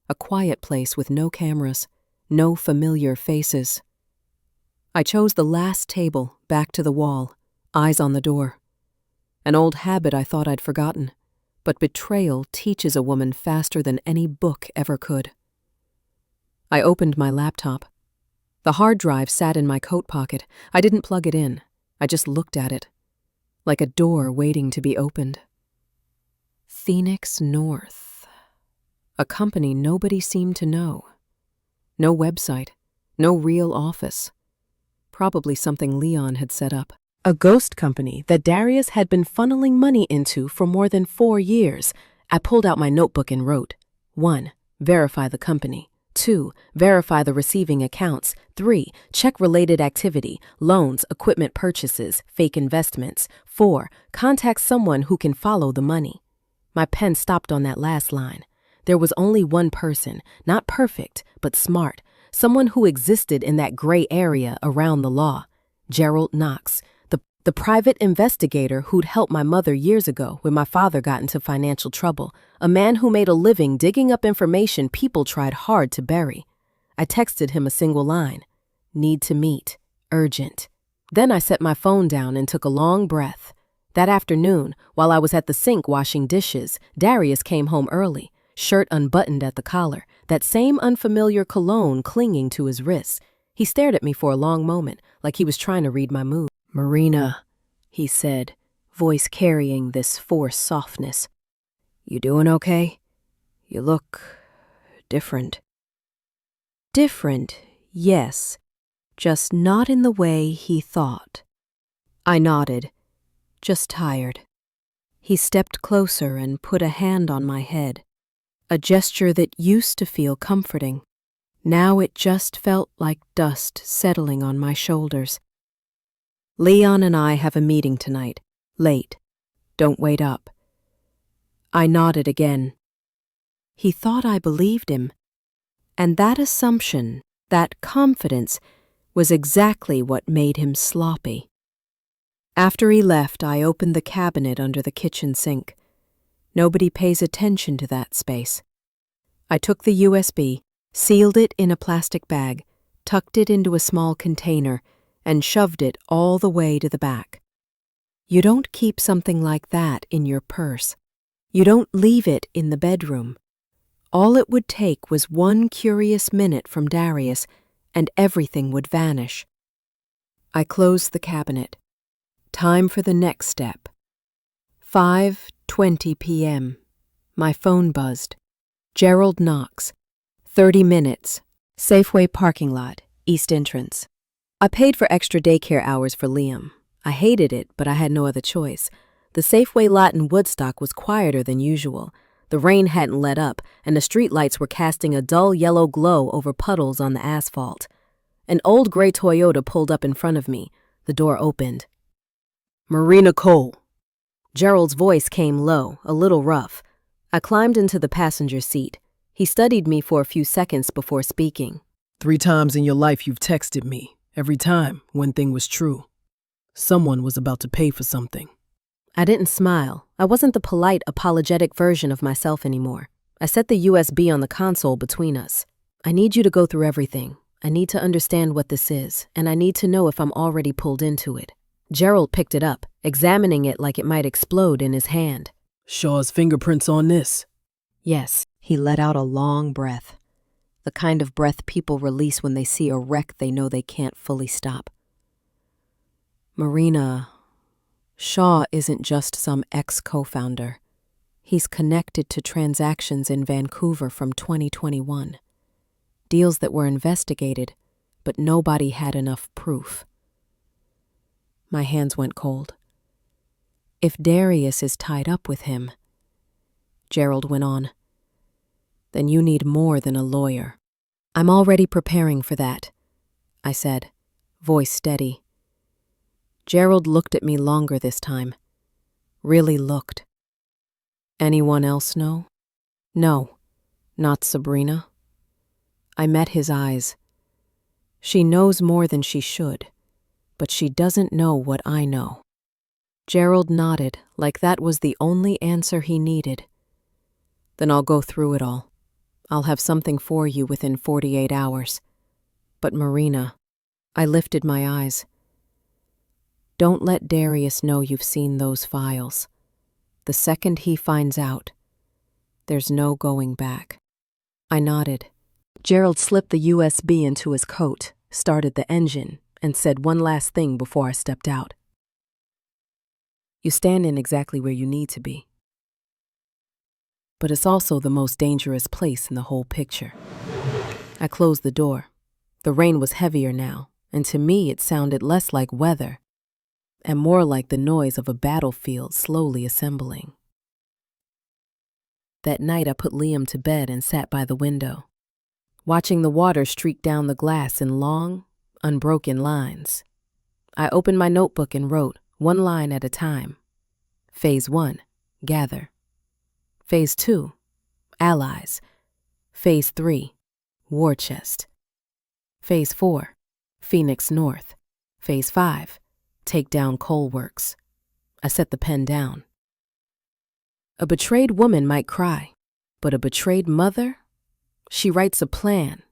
a quiet place with no cameras, no familiar faces. I chose the last table, back to the wall, eyes on the door. An old habit I thought I'd forgotten, but betrayal teaches a woman faster than any book ever could. I opened my laptop. The hard drive sat in my coat pocket. I didn't plug it in. I just looked at it, like a door waiting to be opened. Phoenix North. A company nobody seemed to know. No website, no real office. Probably something Leon had set up. A ghost company that Darius had been funneling money into for more than 4 years. I pulled out my notebook and wrote, 1. Verify the company. 2. Verify the receiving accounts. 3. Check related activity, loans, equipment purchases, fake investments. 4. Contact someone who can follow the money. My pen stopped on that last line. There was only one person, not perfect, but smart, someone who existed in that gray area around the law. Gerald Knox, the The private investigator who'd helped my mother years ago when my father got into financial trouble. A man who made a living digging up information people tried hard to bury. I texted him a single line. Need to meet. Urgent. Then I set my phone down and took a long breath. That afternoon, while I was at the sink washing dishes, Darius came home early, shirt unbuttoned at the collar, that same unfamiliar cologne clinging to his wrists. He stared at me for a long moment, like he was trying to read my mood. "Marina," he said, voice carrying this forced softness. "You doing okay? You look different." Different, yes, just not in the way he thought. I nodded, just tired. He stepped closer and put a hand on my head, a gesture that used to feel comforting. Now it just felt like dust settling on my shoulders. "Leon and I have a meeting tonight, late. Don't wait up." I nodded again. He thought I believed him, and that assumption, that confidence, was exactly what made him sloppy. After he left, I opened the cabinet under the kitchen sink. Nobody pays attention to that space. I took the USB, sealed it in a plastic bag, tucked it into a small container, and shoved it all the way to the back. You don't keep something like that in your purse. You don't leave it in the bedroom. All it would take was one curious minute from Darius, and everything would vanish. I closed the cabinet. Time for the next step. 5:20 p.m. My phone buzzed. Gerald knocks. 30 minutes. Safeway parking lot, east entrance. I paid for extra daycare hours for Liam. I hated it, but I had no other choice. The Safeway lot in Woodstock was quieter than usual. The rain hadn't let up, and the streetlights were casting a dull yellow glow over puddles on the asphalt. An old gray Toyota pulled up in front of me. The door opened. "Marina Cole." Gerald's voice came low, a little rough. I climbed into the passenger seat. He studied me for a few seconds before speaking. 3 times in your life you've texted me. Every time, one thing was true. Someone was about to pay for something. I didn't smile. I wasn't the polite, apologetic version of myself anymore. I set the USB on the console between us. "I need you to go through everything. I need to understand what this is, and I need to know if I'm already pulled into it." Gerald picked it up, examining it like it might explode in his hand. "Shaw's fingerprints on this." Yes, he let out a long breath. The kind of breath people release when they see a wreck they know they can't fully stop. "Marina, Shaw isn't just some ex-co-founder. He's connected to transactions in Vancouver from 2021. Deals that were investigated, but nobody had enough proof." My hands went cold. "If Darius is tied up with him," Gerald went on, "then you need more than a lawyer." "I'm already preparing for that," I said, voice steady. Gerald looked at me longer this time. Really looked. "Anyone else know?" "No, not Sabrina." I met his eyes. She knows more than she should, but she doesn't know what I know. Gerald nodded, like that was the only answer he needed. "Then I'll go through it all. I'll have something for you within 48 hours. But Marina," I lifted my eyes. "Don't let Darius know you've seen those files. The second he finds out, there's no going back." I nodded. Gerald slipped the USB into his coat, started the engine, and said one last thing before I stepped out. "You stand in exactly where you need to be. But it's also the most dangerous place in the whole picture." I closed the door. The rain was heavier now, and to me it sounded less like weather and more like the noise of a battlefield slowly assembling. That night I put Liam to bed and sat by the window, watching the water streak down the glass in long, unbroken lines. I opened my notebook and wrote, one line at a time. Phase 1, gather. Phase 2, allies. Phase 3, war chest. Phase 4, Phoenix North. Phase 5, take down coal works. I set the pen down. A betrayed woman might cry, but a betrayed mother? She writes a plan,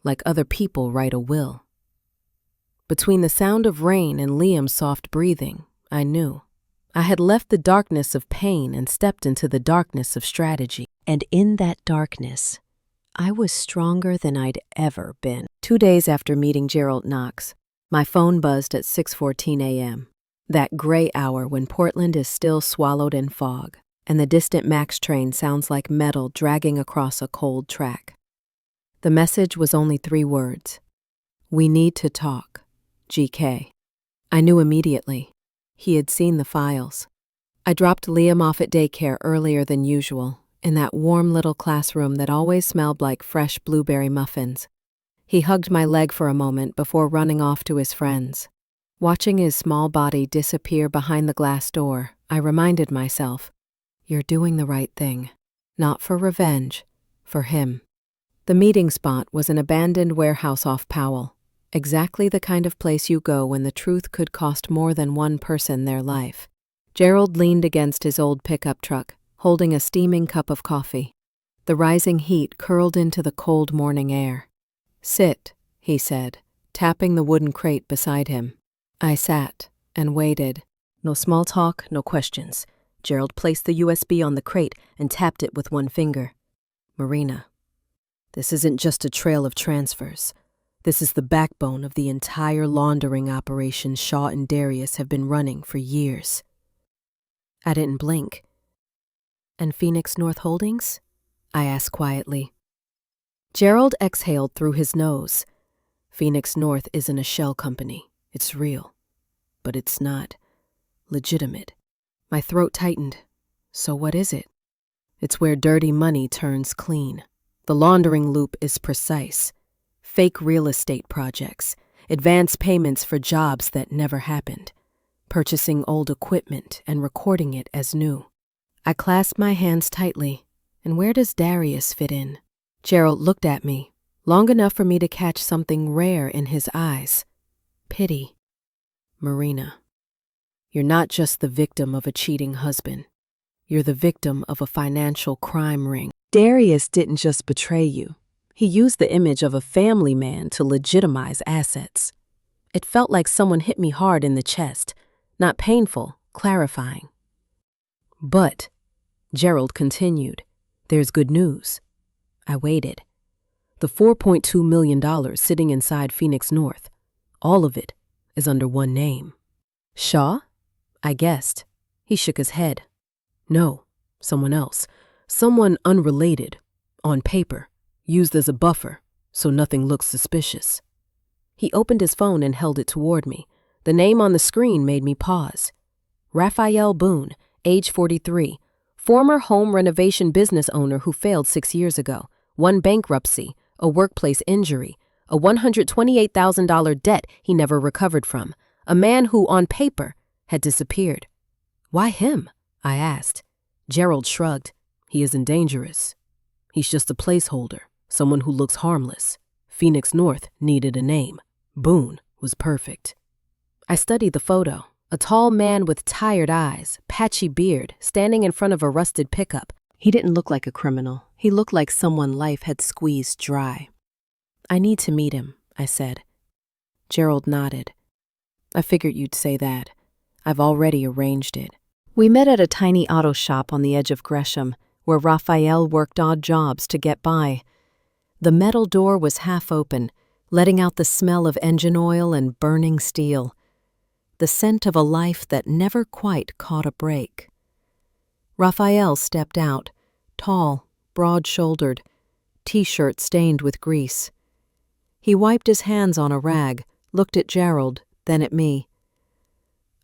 like other people write a will. Between the sound of rain and Liam's soft breathing, I knew. I had left the darkness of pain and stepped into the darkness of strategy. And in that darkness, I was stronger than I'd ever been. 2 days after meeting Gerald Knox, my phone buzzed at 6:14 a.m., that gray hour when Portland is still swallowed in fog, and the distant MAX train sounds like metal dragging across a cold track. The message was only 3 words. We need to talk. GK. I knew immediately. He had seen the files. I dropped Liam off at daycare earlier than usual, in that warm little classroom that always smelled like fresh blueberry muffins. He hugged my leg for a moment before running off to his friends. Watching his small body disappear behind the glass door, I reminded myself, you're doing the right thing. Not for revenge, for him. The meeting spot was an abandoned warehouse off Powell. Exactly the kind of place you go when the truth could cost more than one person their life. Gerald leaned against his old pickup truck, holding a steaming cup of coffee. The rising heat curled into the cold morning air. Sit, he said, tapping the wooden crate beside him. I sat and waited. No small talk, no questions. Gerald placed the USB on the crate and tapped it with one finger. Marina, this isn't just a trail of transfers. This is the backbone of the entire laundering operation Shaw and Darius have been running for years. I didn't blink. And Phoenix North Holdings? I asked quietly. Gerald exhaled through his nose. Phoenix North isn't a shell company. It's real. But it's not legitimate. My throat tightened. So what is it? It's where dirty money turns clean. The laundering loop is precise. Fake real estate projects, advance payments for jobs that never happened, purchasing old equipment and recording it as new. I clasped my hands tightly. And where does Darius fit in? Gerald looked at me, long enough for me to catch something rare in his eyes. Pity. Marina, you're not just the victim of a cheating husband. You're the victim of a financial crime ring. Darius didn't just betray you. He used the image of a family man to legitimize assets. It felt like someone hit me hard in the chest, not painful, clarifying. But, Gerald continued, there's good news. I waited. The $4.2 million sitting inside Phoenix North, all of it is under one name. Shaw? I guessed. He shook his head. No, someone else. Someone unrelated, on paper. Used as a buffer, so nothing looks suspicious. He opened his phone and held it toward me. The name on the screen made me pause. Raphael Boone, age 43, former home renovation business owner who failed 6 years ago, one bankruptcy, a workplace injury, a $128,000 debt he never recovered from, a man who, on paper, had disappeared. Why him? I asked. Gerald shrugged. He isn't dangerous. He's just a placeholder. Someone who looks harmless. Phoenix North needed a name. Boone was perfect. I studied the photo. A tall man with tired eyes, patchy beard, standing in front of a rusted pickup. He didn't look like a criminal. He looked like someone life had squeezed dry. I need to meet him, I said. Gerald nodded. I figured you'd say that. I've already arranged it. We met at a tiny auto shop on the edge of Gresham, where Raphael worked odd jobs to get by. The metal door was half open, letting out the smell of engine oil and burning steel, the scent of a life that never quite caught a break. Raphael stepped out, tall, broad-shouldered, t-shirt stained with grease. He wiped his hands on a rag, looked at Gerald, then at me.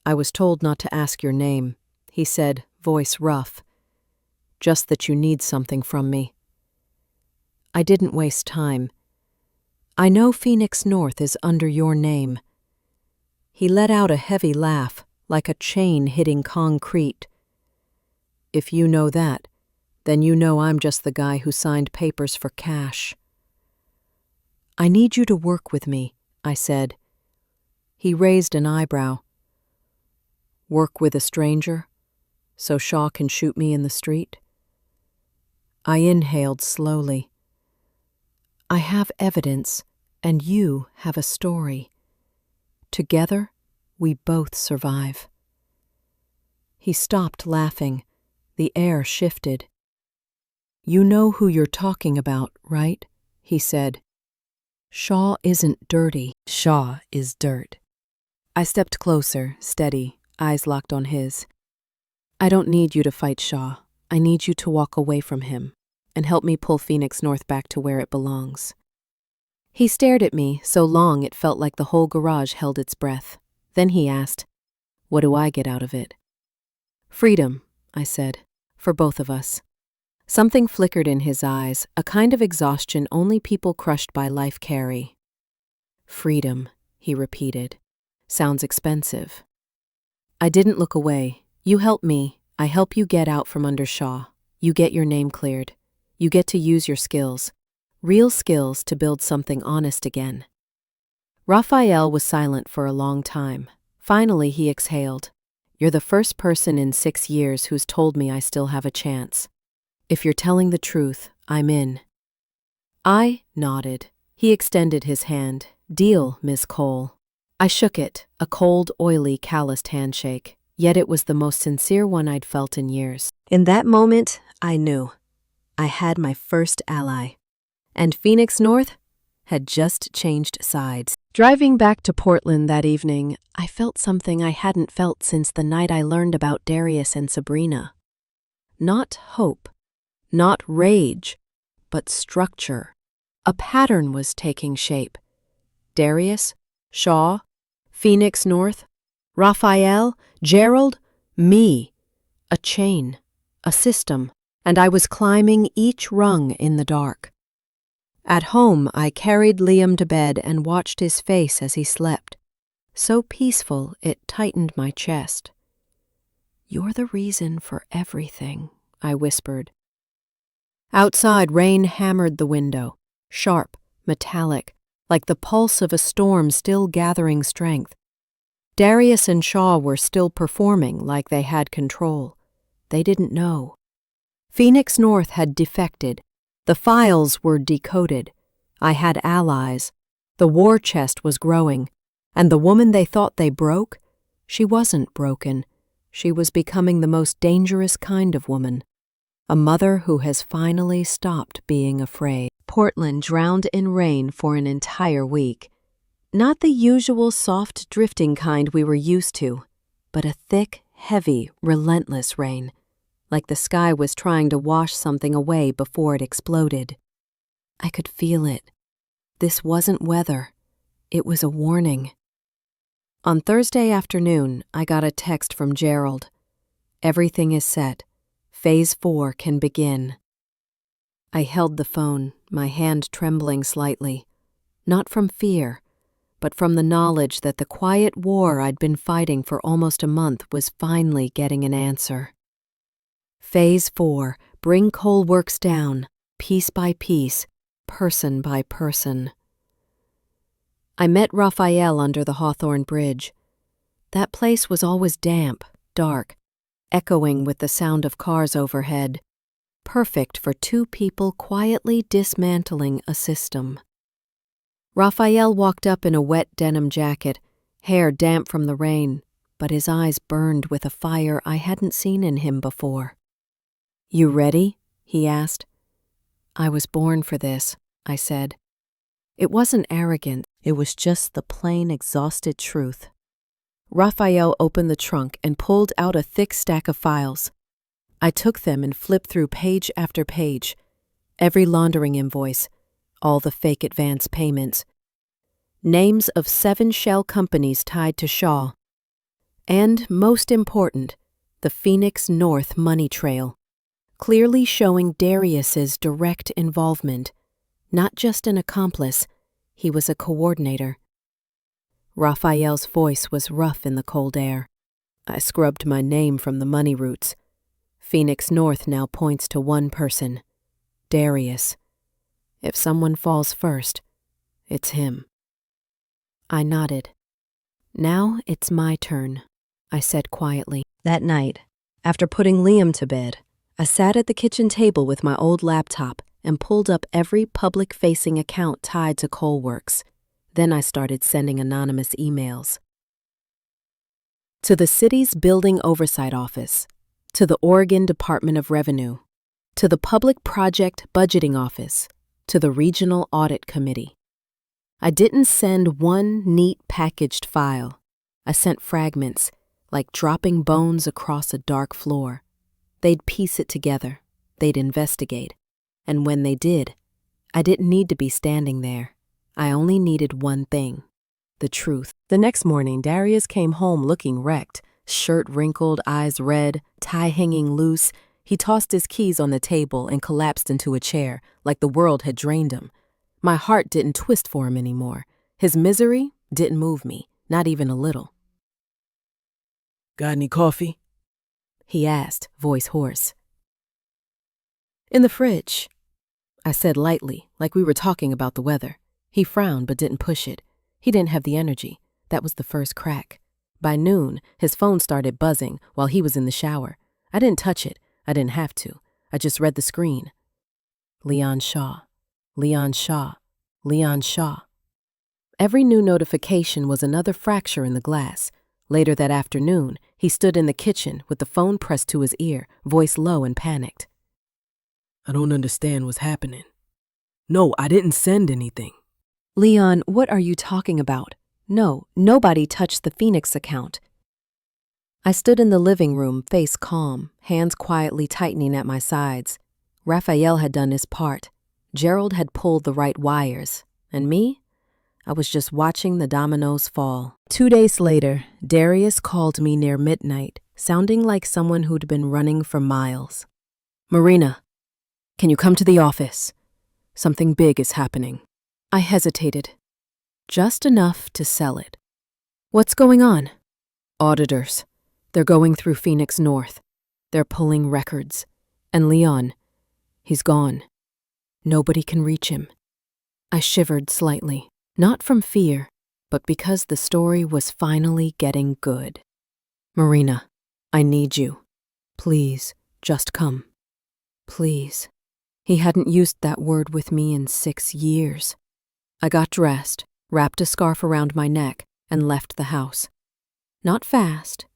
I was told not to ask your name, he said, voice rough. Just that you need something from me. I didn't waste time. I know Phoenix North is under your name. He let out a heavy laugh, like a chain hitting concrete. If you know that, then you know I'm just the guy who signed papers for cash. I need you to work with me, I said. He raised an eyebrow. Work with a stranger, so Shaw can shoot me in the street? I inhaled slowly. I have evidence, and you have a story. Together, we both survive. He stopped laughing. The air shifted. You know who you're talking about, right? He said. Shaw isn't dirty. Shaw is dirt. I stepped closer, steady, eyes locked on his. I don't need you to fight Shaw. I need you to walk away from him and help me pull Phoenix North back to where it belongs. He stared at me so long it felt like the whole garage held its breath. Then he asked, what do I get out of it? Freedom, I said, for both of us. Something flickered in his eyes, a kind of exhaustion only people crushed by life carry. Freedom, he repeated. Sounds expensive. I didn't look away. You help me. I help you get out from under Shaw. You get your name cleared. You get to use your skills. Real skills to build something honest again. Raphael was silent for a long time. Finally, he exhaled. You're the first person in 6 years who's told me I still have a chance. If you're telling the truth, I'm in. I nodded. He extended his hand. Deal, Miss Cole. I shook it, a cold, oily, calloused handshake, yet it was the most sincere one I'd felt in years. In that moment, I knew. I had my first ally. And Phoenix North had just changed sides. Driving back to Portland that evening, I felt something I hadn't felt since the night I learned about Darius and Sabrina. Not hope, not rage, but structure. A pattern was taking shape. Darius, Shaw, Phoenix North, Raphael, Gerald, me. A chain, a system, and I was climbing each rung in the dark. At home, I carried Liam to bed and watched his face as he slept. So peaceful, it tightened my chest. You're the reason for everything, I whispered. Outside, rain hammered the window, sharp, metallic, like the pulse of a storm still gathering strength. Darius and Shaw were still performing like they had control. They didn't know. Phoenix North had defected. The files were decoded. I had allies. The war chest was growing. And the woman they thought they broke? She wasn't broken. She was becoming the most dangerous kind of woman. A mother who has finally stopped being afraid. Portland drowned in rain for an entire week. Not the usual soft drifting kind we were used to, but a thick, heavy, relentless rain. Like the sky was trying to wash something away before it exploded. I could feel it. This wasn't weather. It was a warning. On Thursday afternoon, I got a text from Gerald. Everything is set. Phase 4 can begin. I held the phone, my hand trembling slightly. Not from fear, but from the knowledge that the quiet war I'd been fighting for almost a month was finally getting an answer. Phase 4, bring coal works down, piece by piece, person by person. I met Raphael under the Hawthorne Bridge. That place was always damp, dark, echoing with the sound of cars overhead. Perfect for 2 people quietly dismantling a system. Raphael walked up in a wet denim jacket, hair damp from the rain, but his eyes burned with a fire I hadn't seen in him before. You ready? He asked. I was born for this, I said. It wasn't arrogant, it was just the plain, exhausted truth. Raphael opened the trunk and pulled out a thick stack of files. I took them and flipped through page after page. Every laundering invoice, all the fake advance payments. Names of 7 shell companies tied to Shaw. And, most important, the Phoenix North money trail. Clearly showing Darius's direct involvement. Not just an accomplice, he was a coordinator. Raphael's voice was rough in the cold air. I scrubbed my name from the money routes. Phoenix North now points to one person, Darius. If someone falls first, it's him. I nodded. Now it's my turn. I said quietly. That night, after putting Liam to bed, I sat at the kitchen table with my old laptop and pulled up every public-facing account tied to Coalworks. Then I started sending anonymous emails. To the city's Building Oversight Office, to the Oregon Department of Revenue, to the Public Project Budgeting Office, to the Regional Audit Committee. I didn't send one neat packaged file. I sent fragments, like dropping bones across a dark floor. They'd piece it together, they'd investigate, and when they did, I didn't need to be standing there. I only needed one thing: the truth. The next morning, Darius came home looking wrecked, shirt wrinkled, eyes red, tie hanging loose. He tossed his keys on the table and collapsed into a chair, like the world had drained him. My heart didn't twist for him anymore. His misery didn't move me, not even a little. Got any coffee? He asked, voice hoarse. In the fridge, I said lightly, like we were talking about the weather. He frowned but didn't push it. He didn't have the energy. That was the first crack. By noon, his phone started buzzing while he was in the shower. I didn't touch it. I didn't have to. I just read the screen. Leon Shaw. Leon Shaw. Leon Shaw. Every new notification was another fracture in the glass. Later that afternoon, he stood in the kitchen with the phone pressed to his ear, voice low and panicked. I don't understand what's happening. No, I didn't send anything. Leon, what are you talking about? No, nobody touched the Phoenix account. I stood in the living room, face calm, hands quietly tightening at my sides. Raphael had done his part. Gerald had pulled the right wires. And me? I was just watching the dominoes fall. 2 days later, Darius called me near midnight, sounding like someone who'd been running for miles. Marina, can you come to the office? Something big is happening. I hesitated. Just enough to sell it. What's going on? Auditors. They're going through Phoenix North. They're pulling records. And Leon, he's gone. Nobody can reach him. I shivered slightly, not from fear, but because the story was finally getting good. Marina, I need you. Please, just come. Please. He hadn't used that word with me in 6 years. I got dressed, wrapped a scarf around my neck, and left the house. Not fast,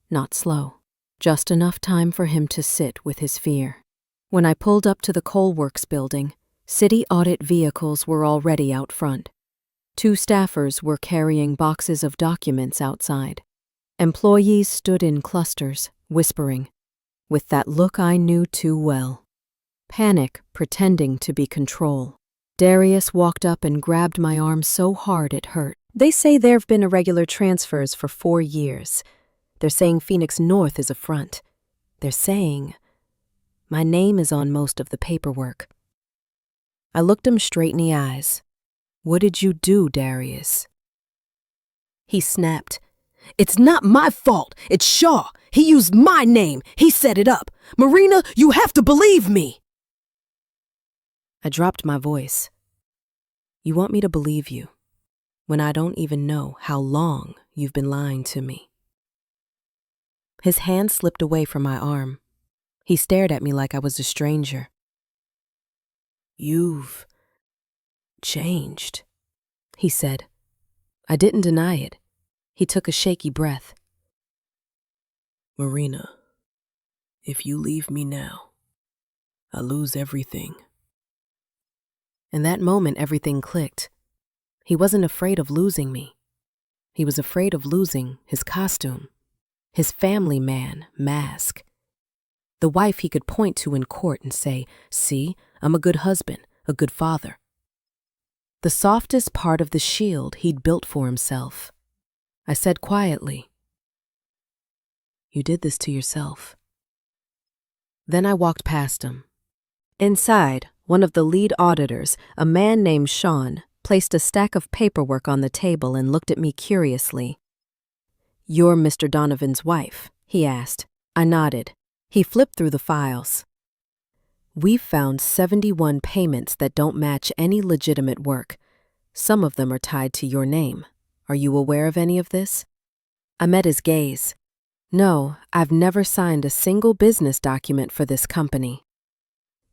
not slow, just enough time for him to sit with his fear. When I pulled up to the Coalworks building, city audit vehicles were already out front. 2 staffers were carrying boxes of documents outside. Employees stood in clusters, whispering, with that look I knew too well. Panic pretending to be control. Darius walked up and grabbed my arm so hard it hurt. They say there've been irregular transfers for 4 years. They're saying Phoenix North is a front. They're saying my name is on most of the paperwork. I looked him straight in the eyes. What did you do, Darius? He snapped. It's not my fault. It's Shaw. He used my name. He set it up. Marina, you have to believe me. I dropped my voice. You want me to believe you when I don't even know how long you've been lying to me? His hand slipped away from my arm. He stared at me like I was a stranger. You've changed, he said. I didn't deny it. He took a shaky breath. Marina, if you leave me now, I lose everything. In that moment, everything clicked. He wasn't afraid of losing me. He was afraid of losing his costume, his family man mask, the wife he could point to in court and say, see, I'm a good husband, a good father. The softest part of the shield he'd built for himself. I said quietly, you did this to yourself. Then I walked past him. Inside, one of the lead auditors, a man named Sean, placed a stack of paperwork on the table and looked at me curiously. You're Mr. Donovan's wife, he asked. I nodded. He flipped through the files. We've found 71 payments that don't match any legitimate work. Some of them are tied to your name. Are you aware of any of this? I met his gaze. No, I've never signed a single business document for this company.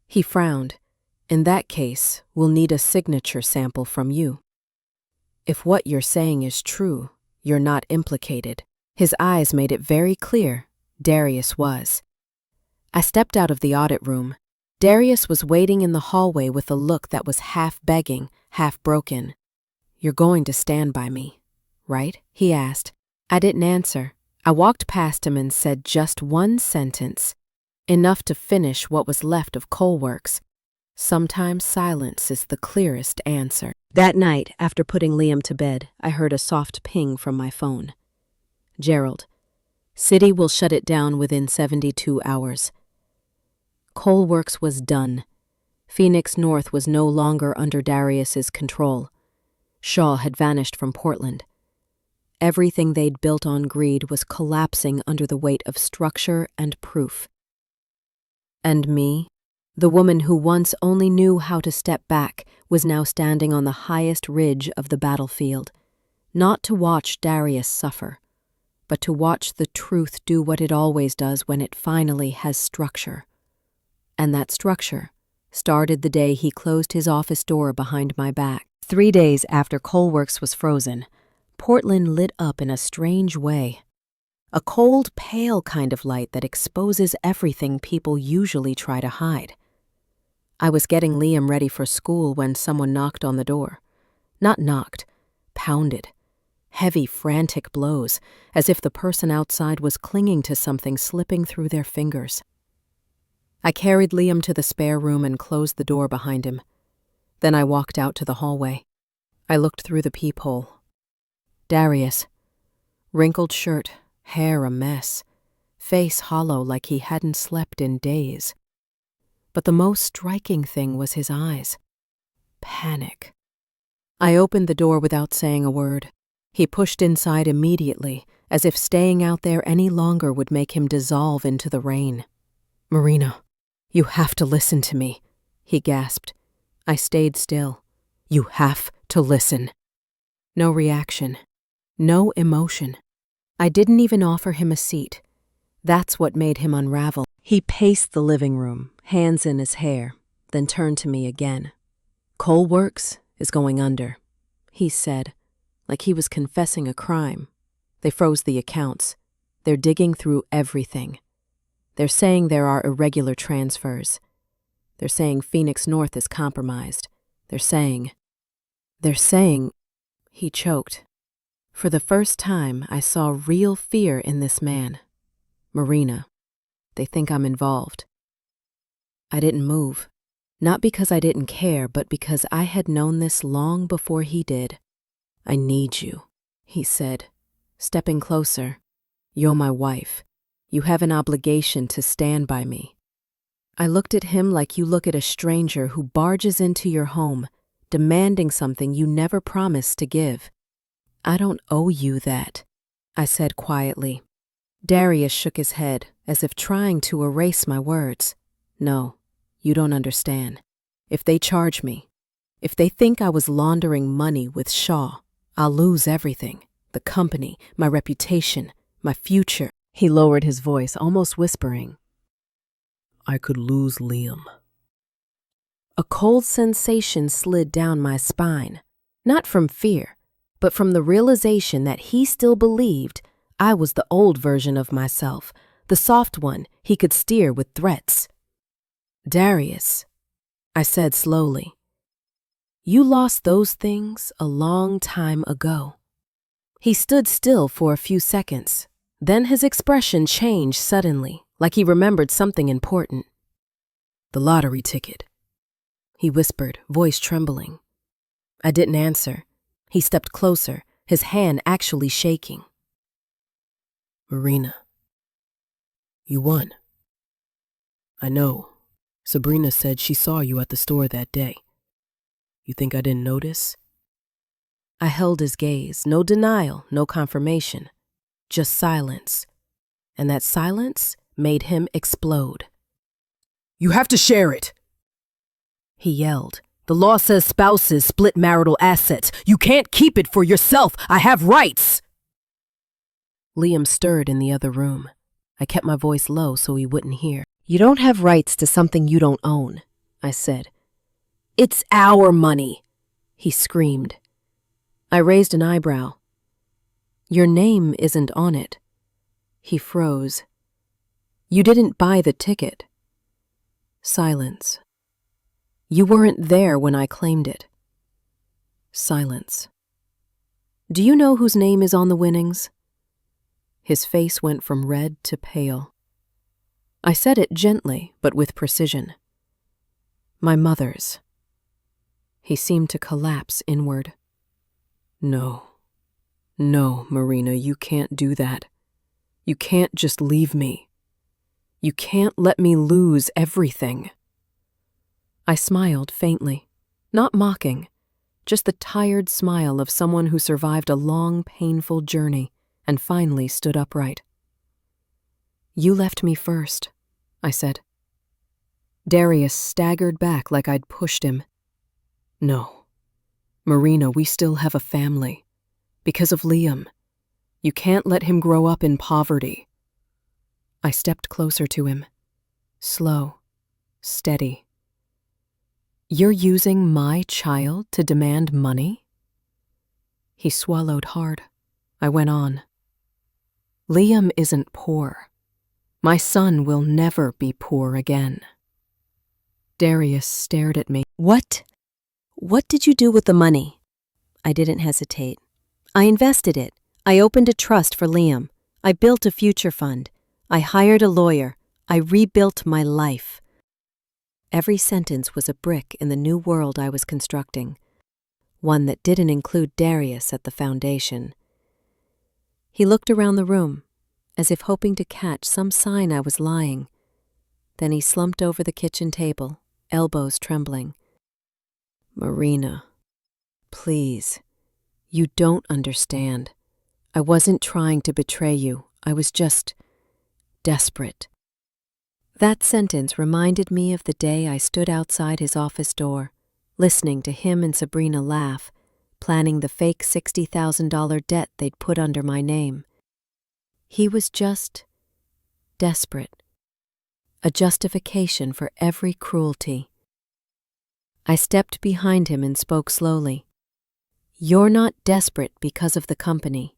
He frowned. In that case, we'll need a signature sample from you. If what you're saying is true, you're not implicated. His eyes made it very clear Darius was. I stepped out of the audit room. Darius was waiting in the hallway with a look that was half begging, half broken. You're going to stand by me, right? He asked. I didn't answer. I walked past him and said just one sentence, enough to finish what was left of Coalworks. Sometimes silence is the clearest answer. That night, after putting Liam to bed, I heard a soft ping from my phone. Gerald, City will shut it down within 72 hours. Coalworks was done. Phoenix North was no longer under Darius's control. Shaw had vanished from Portland. Everything they'd built on greed was collapsing under the weight of structure and proof. And me, the woman who once only knew how to step back, was now standing on the highest ridge of the battlefield, not to watch Darius suffer, but to watch the truth do what it always does when it finally has structure. And that structure started the day he closed his office door behind my back. 3 days after Coalworks was frozen, Portland lit up in a strange way. A cold, pale kind of light that exposes everything people usually try to hide. I was getting Liam ready for school when someone knocked on the door. Not knocked, pounded. Heavy, frantic blows, as if the person outside was clinging to something slipping through their fingers. I carried Liam to the spare room and closed the door behind him. Then I walked out to the hallway. I looked through the peephole. Darius. Wrinkled shirt, hair a mess, face hollow like he hadn't slept in days. But the most striking thing was his eyes. Panic. I opened the door without saying a word. He pushed inside immediately, as if staying out there any longer would make him dissolve into the rain. Marina, you have to listen to me, he gasped. I stayed still. You have to listen. No reaction. No emotion. I didn't even offer him a seat. That's what made him unravel. He paced the living room, hands in his hair, then turned to me again. Coalworks is going under, he said, like he was confessing a crime. They froze the accounts. They're digging through everything. They're saying there are irregular transfers. They're saying Phoenix North is compromised. They're saying, he choked. For the first time, I saw real fear in this man. Marina, they think I'm involved. I didn't move. Not because I didn't care, but because I had known this long before he did. I need you, he said, stepping closer. You're my wife. You have an obligation to stand by me. I looked at him like you look at a stranger who barges into your home, demanding something you never promised to give. I don't owe you that, I said quietly. Darius shook his head, as if trying to erase my words. No, you don't understand. If they charge me, if they think I was laundering money with Shaw, I'll lose everything. The company, my reputation, my future. He lowered his voice, almost whispering. I could lose Liam. A cold sensation slid down my spine, not from fear, but from the realization that he still believed I was the old version of myself, the soft one he could steer with threats. Darius, I said slowly, you lost those things a long time ago. He stood still for a few seconds. Then his expression changed suddenly, like he remembered something important. The lottery ticket, he whispered, voice trembling. I didn't answer. He stepped closer, his hand actually shaking. Marina, you won. I know. Sabrina said she saw you at the store that day. You think I didn't notice? I held his gaze, no denial, no confirmation, just silence. And that silence made him explode. You have to share it, he yelled. The law says spouses split marital assets. You can't keep it for yourself. I have rights. Liam stirred in the other room. I kept my voice low so he wouldn't hear. "You don't have rights to something you don't own," I said. "It's our money," he screamed. I raised an eyebrow. "Your name isn't on it." He froze. "You didn't buy the ticket." Silence. "You weren't there when I claimed it." Silence. "Do you know whose name is on the winnings?" His face went from red to pale. I said it gently, but with precision. "My mother's." He seemed to collapse inward. No, Marina, you can't do that. You can't just leave me. You can't let me lose everything." I smiled faintly, not mocking, just the tired smile of someone who survived a long, painful journey and finally stood upright. "You left me first," I said. Darius staggered back like I'd pushed him. "No, Marina, we still have a family. Because of Liam. You can't let him grow up in poverty." I stepped closer to him. Slow, steady. "You're using my child to demand money?" He swallowed hard. I went on. "Liam isn't poor. My son will never be poor again." Darius stared at me. What did you do with the money?" I didn't hesitate. "I invested it. I opened a trust for Liam. I built a future fund. I hired a lawyer. I rebuilt my life." Every sentence was a brick in the new world I was constructing, one that didn't include Darius at the foundation. He looked around the room, as if hoping to catch some sign I was lying. Then he slumped over the kitchen table, elbows trembling. "Marina, please, you don't understand. I wasn't trying to betray you. I was just desperate." That sentence reminded me of the day I stood outside his office door, listening to him and Sabrina laugh, planning the fake $60,000 debt they'd put under my name. He was just desperate, a justification for every cruelty. I stepped behind him and spoke slowly. "You're not desperate because of the company.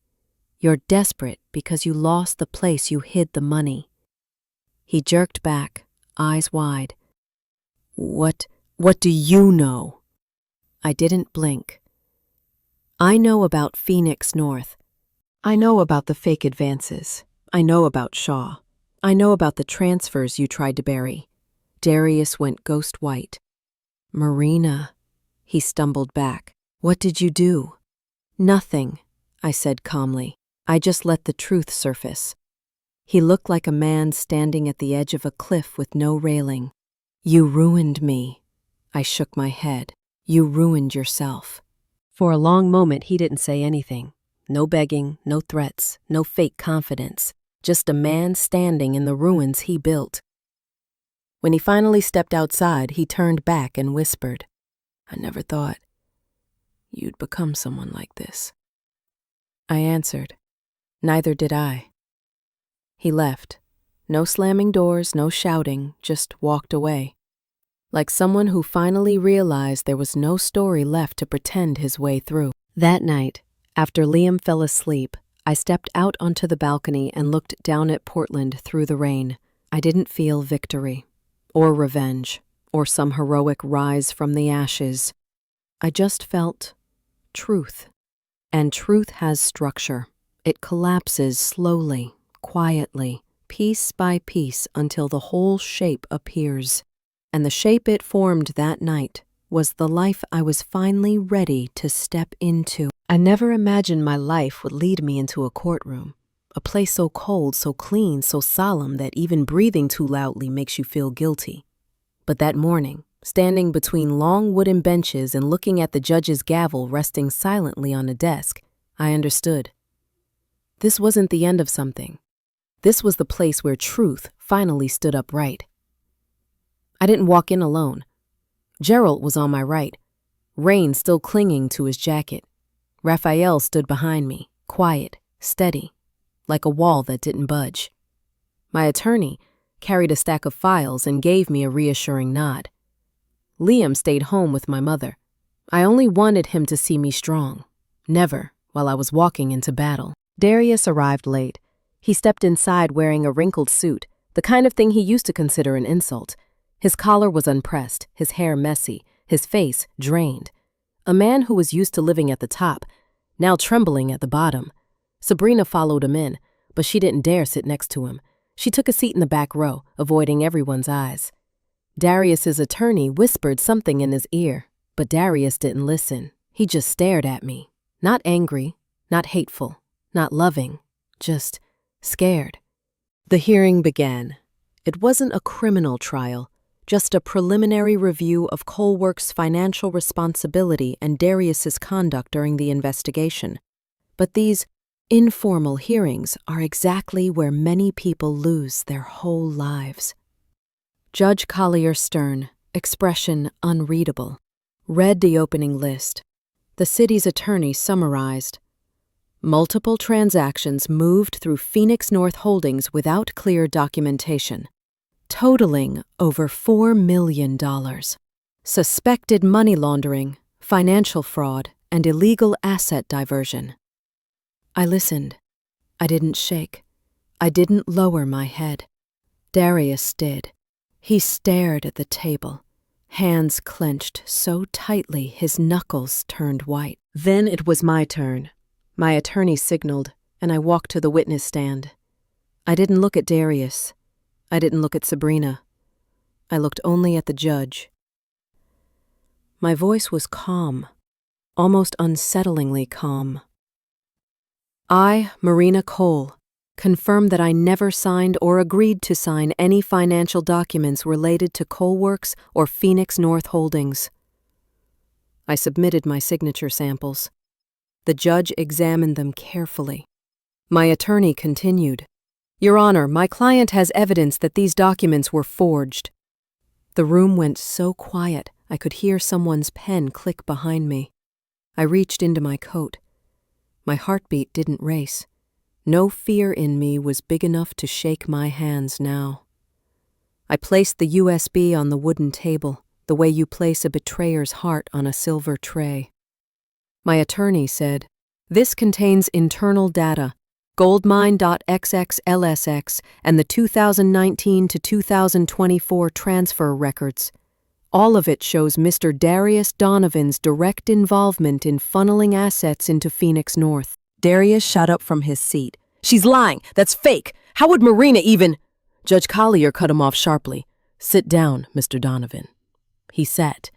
You're desperate because you lost the place you hid the money." He jerked back, eyes wide. What do you know?" I didn't blink. "I know about Phoenix North. I know about the fake advances. I know about Shaw. I know about the transfers you tried to bury." Darius went ghost white. "Marina," he stumbled back. "What did you do?" "Nothing," I said calmly. "I just let the truth surface." He looked like a man standing at the edge of a cliff with no railing. "You ruined me." I shook my head. "You ruined yourself." For a long moment he didn't say anything. No begging, no threats, no fake confidence. Just a man standing in the ruins he built. When he finally stepped outside, he turned back and whispered, "I never thought you'd become someone like this." I answered, "Neither did I." He left. No slamming doors, no shouting, just walked away. Like someone who finally realized there was no story left to pretend his way through. That night, after Liam fell asleep, I stepped out onto the balcony and looked down at Portland through the rain. I didn't feel victory, or revenge, or some heroic rise from the ashes. I just felt truth. And truth has structure. It collapses slowly, quietly, piece by piece until the whole shape appears. And the shape it formed that night was the life I was finally ready to step into. I never imagined my life would lead me into a courtroom, a place so cold, so clean, so solemn that even breathing too loudly makes you feel guilty. But that morning, standing between long wooden benches and looking at the judge's gavel resting silently on a desk, I understood. This wasn't the end of something. This was the place where truth finally stood upright. I didn't walk in alone. Gerald was on my right, Rain still clinging to his jacket. Raphael stood behind me, quiet, steady. like a wall that didn't budge. My attorney carried a stack of files and gave me a reassuring nod. Liam stayed home with my mother. I only wanted him to see me strong, never while I was walking into battle. Darius arrived late. He stepped inside wearing a wrinkled suit, the kind of thing he used to consider an insult. His collar was unpressed, his hair messy, his face drained. A man who was used to living at the top, now trembling at the bottom. Sabrina followed him in, but she didn't dare sit next to him. She took a seat in the back row, avoiding everyone's eyes. Darius's attorney whispered something in his ear, but Darius didn't listen. He just stared at me. Not angry, not hateful, not loving, just scared. The hearing began. It wasn't a criminal trial, just a preliminary review of Coalworks' financial responsibility and Darius's conduct during the investigation. But these informal hearings are exactly where many people lose their whole lives. Judge Collier Stern, expression unreadable, read the opening list. The city's attorney summarized. Multiple transactions moved through Phoenix North Holdings without clear documentation, totaling over $4 million. Suspected money laundering, financial fraud, and illegal asset diversion. I listened. I didn't shake. I didn't lower my head. Darius did. He stared at the table, hands clenched so tightly his knuckles turned white. Then it was my turn. My attorney signaled, and I walked to the witness stand. I didn't look at Darius. I didn't look at Sabrina. I looked only at the judge. My voice was calm, almost unsettlingly calm. I, Marina Cole, confirm that I never signed or agreed to sign any financial documents related to Coalworks or Phoenix North Holdings. I submitted my signature samples. The judge examined them carefully. My attorney continued. Your Honor, my client has evidence that these documents were forged. The room went so quiet I could hear someone's pen click behind me. I reached into my coat. My heartbeat didn't race. No fear in me was big enough to shake my hands now. I placed the USB on the wooden table, the way you place a betrayer's heart on a silver tray. My attorney said, This contains internal data, goldmine.xxlsx, and the 2019 to 2024 transfer records. All of it shows Mr. Darius Donovan's direct involvement in funneling assets into Phoenix North. Darius shot up from his seat. She's lying. That's fake. How would Marina even... Judge Collier cut him off sharply. Sit down, Mr. Donovan. He sat.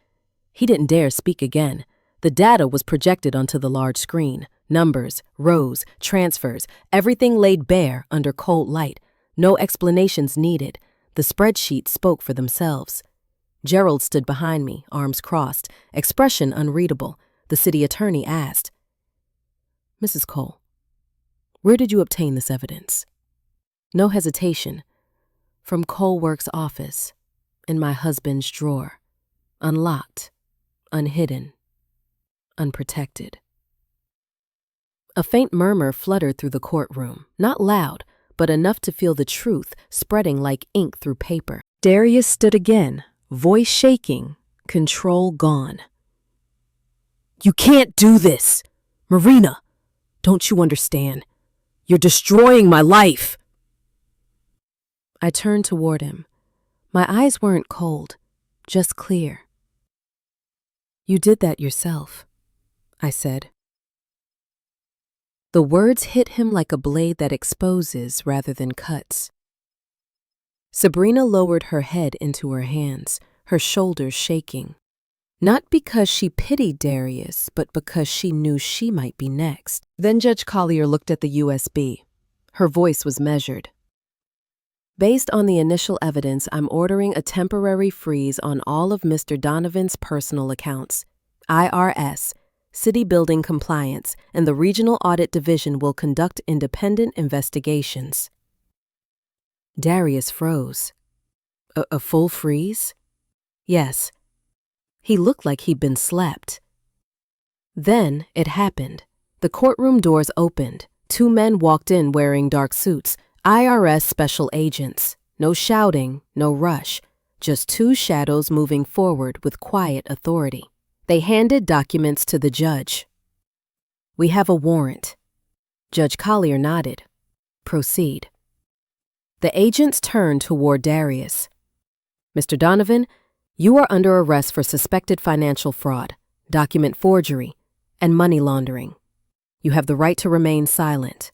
He didn't dare speak again. The data was projected onto the large screen. Numbers, rows, transfers, everything laid bare under cold light. No explanations needed. The spreadsheets spoke for themselves. Gerald stood behind me, arms crossed, expression unreadable. The city attorney asked, Mrs. Cole, where did you obtain this evidence? No hesitation. From Coalworks' office, in my husband's drawer, unlocked, unhidden, unprotected. A faint murmur fluttered through the courtroom, not loud, but enough to feel the truth spreading like ink through paper. Darius stood again, voice shaking, control gone. You can't do this! Marina, don't you understand? You're destroying my life! I turned toward him. My eyes weren't cold, just clear. You did that yourself, I said. The words hit him like a blade that exposes rather than cuts. Sabrina lowered her head into her hands, her shoulders shaking. Not because she pitied Darius, but because she knew she might be next. Then Judge Collier looked at the USB. Her voice was measured. Based on the initial evidence, I'm ordering a temporary freeze on all of Mr. Donovan's personal accounts. IRS, City Building Compliance, and the Regional Audit Division will conduct independent investigations. Darius froze. A full freeze? Yes. He looked like he'd been slapped. Then it happened. The courtroom doors opened. 2 men walked in wearing dark suits, IRS special agents. No shouting, no rush, just 2 shadows moving forward with quiet authority. They handed documents to the judge. "We have a warrant." Judge Collier nodded. "Proceed." The agents turned toward Darius. "Mr. Donovan, you are under arrest for suspected financial fraud, document forgery, and money laundering. You have the right to remain silent."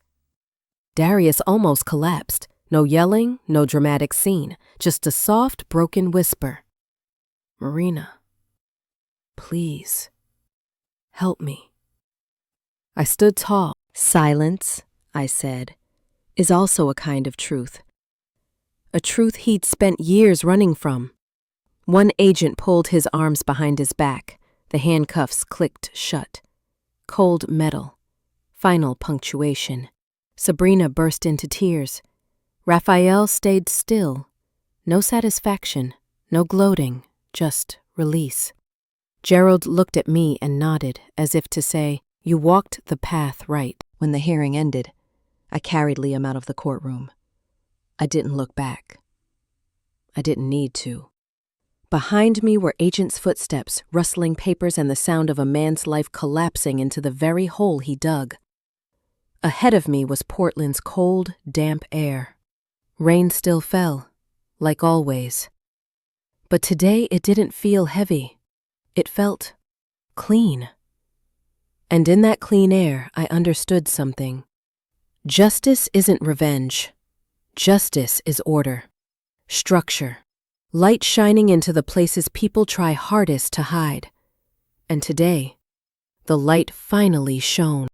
Darius almost collapsed. No yelling, no dramatic scene, just a soft, broken whisper. "Marina, please, help me." I stood tall. "Silence," I said, "is also a kind of truth. A truth he'd spent years running from." One agent pulled his arms behind his back. The handcuffs clicked shut. Cold metal. Final punctuation. Sabrina burst into tears. Raphael stayed still. No satisfaction, no gloating, just release. Gerald looked at me and nodded, as if to say, "You walked the path right." When the hearing ended, I carried Liam out of the courtroom. I didn't look back. I didn't need to. Behind me were agents' footsteps, rustling papers, and the sound of a man's life collapsing into the very hole he dug. Ahead of me was Portland's cold, damp air. Rain still fell, like always. But today it didn't feel heavy. It felt clean. And in that clean air, I understood something. Justice isn't revenge. Justice is order. Structure. Light shining into the places people try hardest to hide. And today, the light finally shone.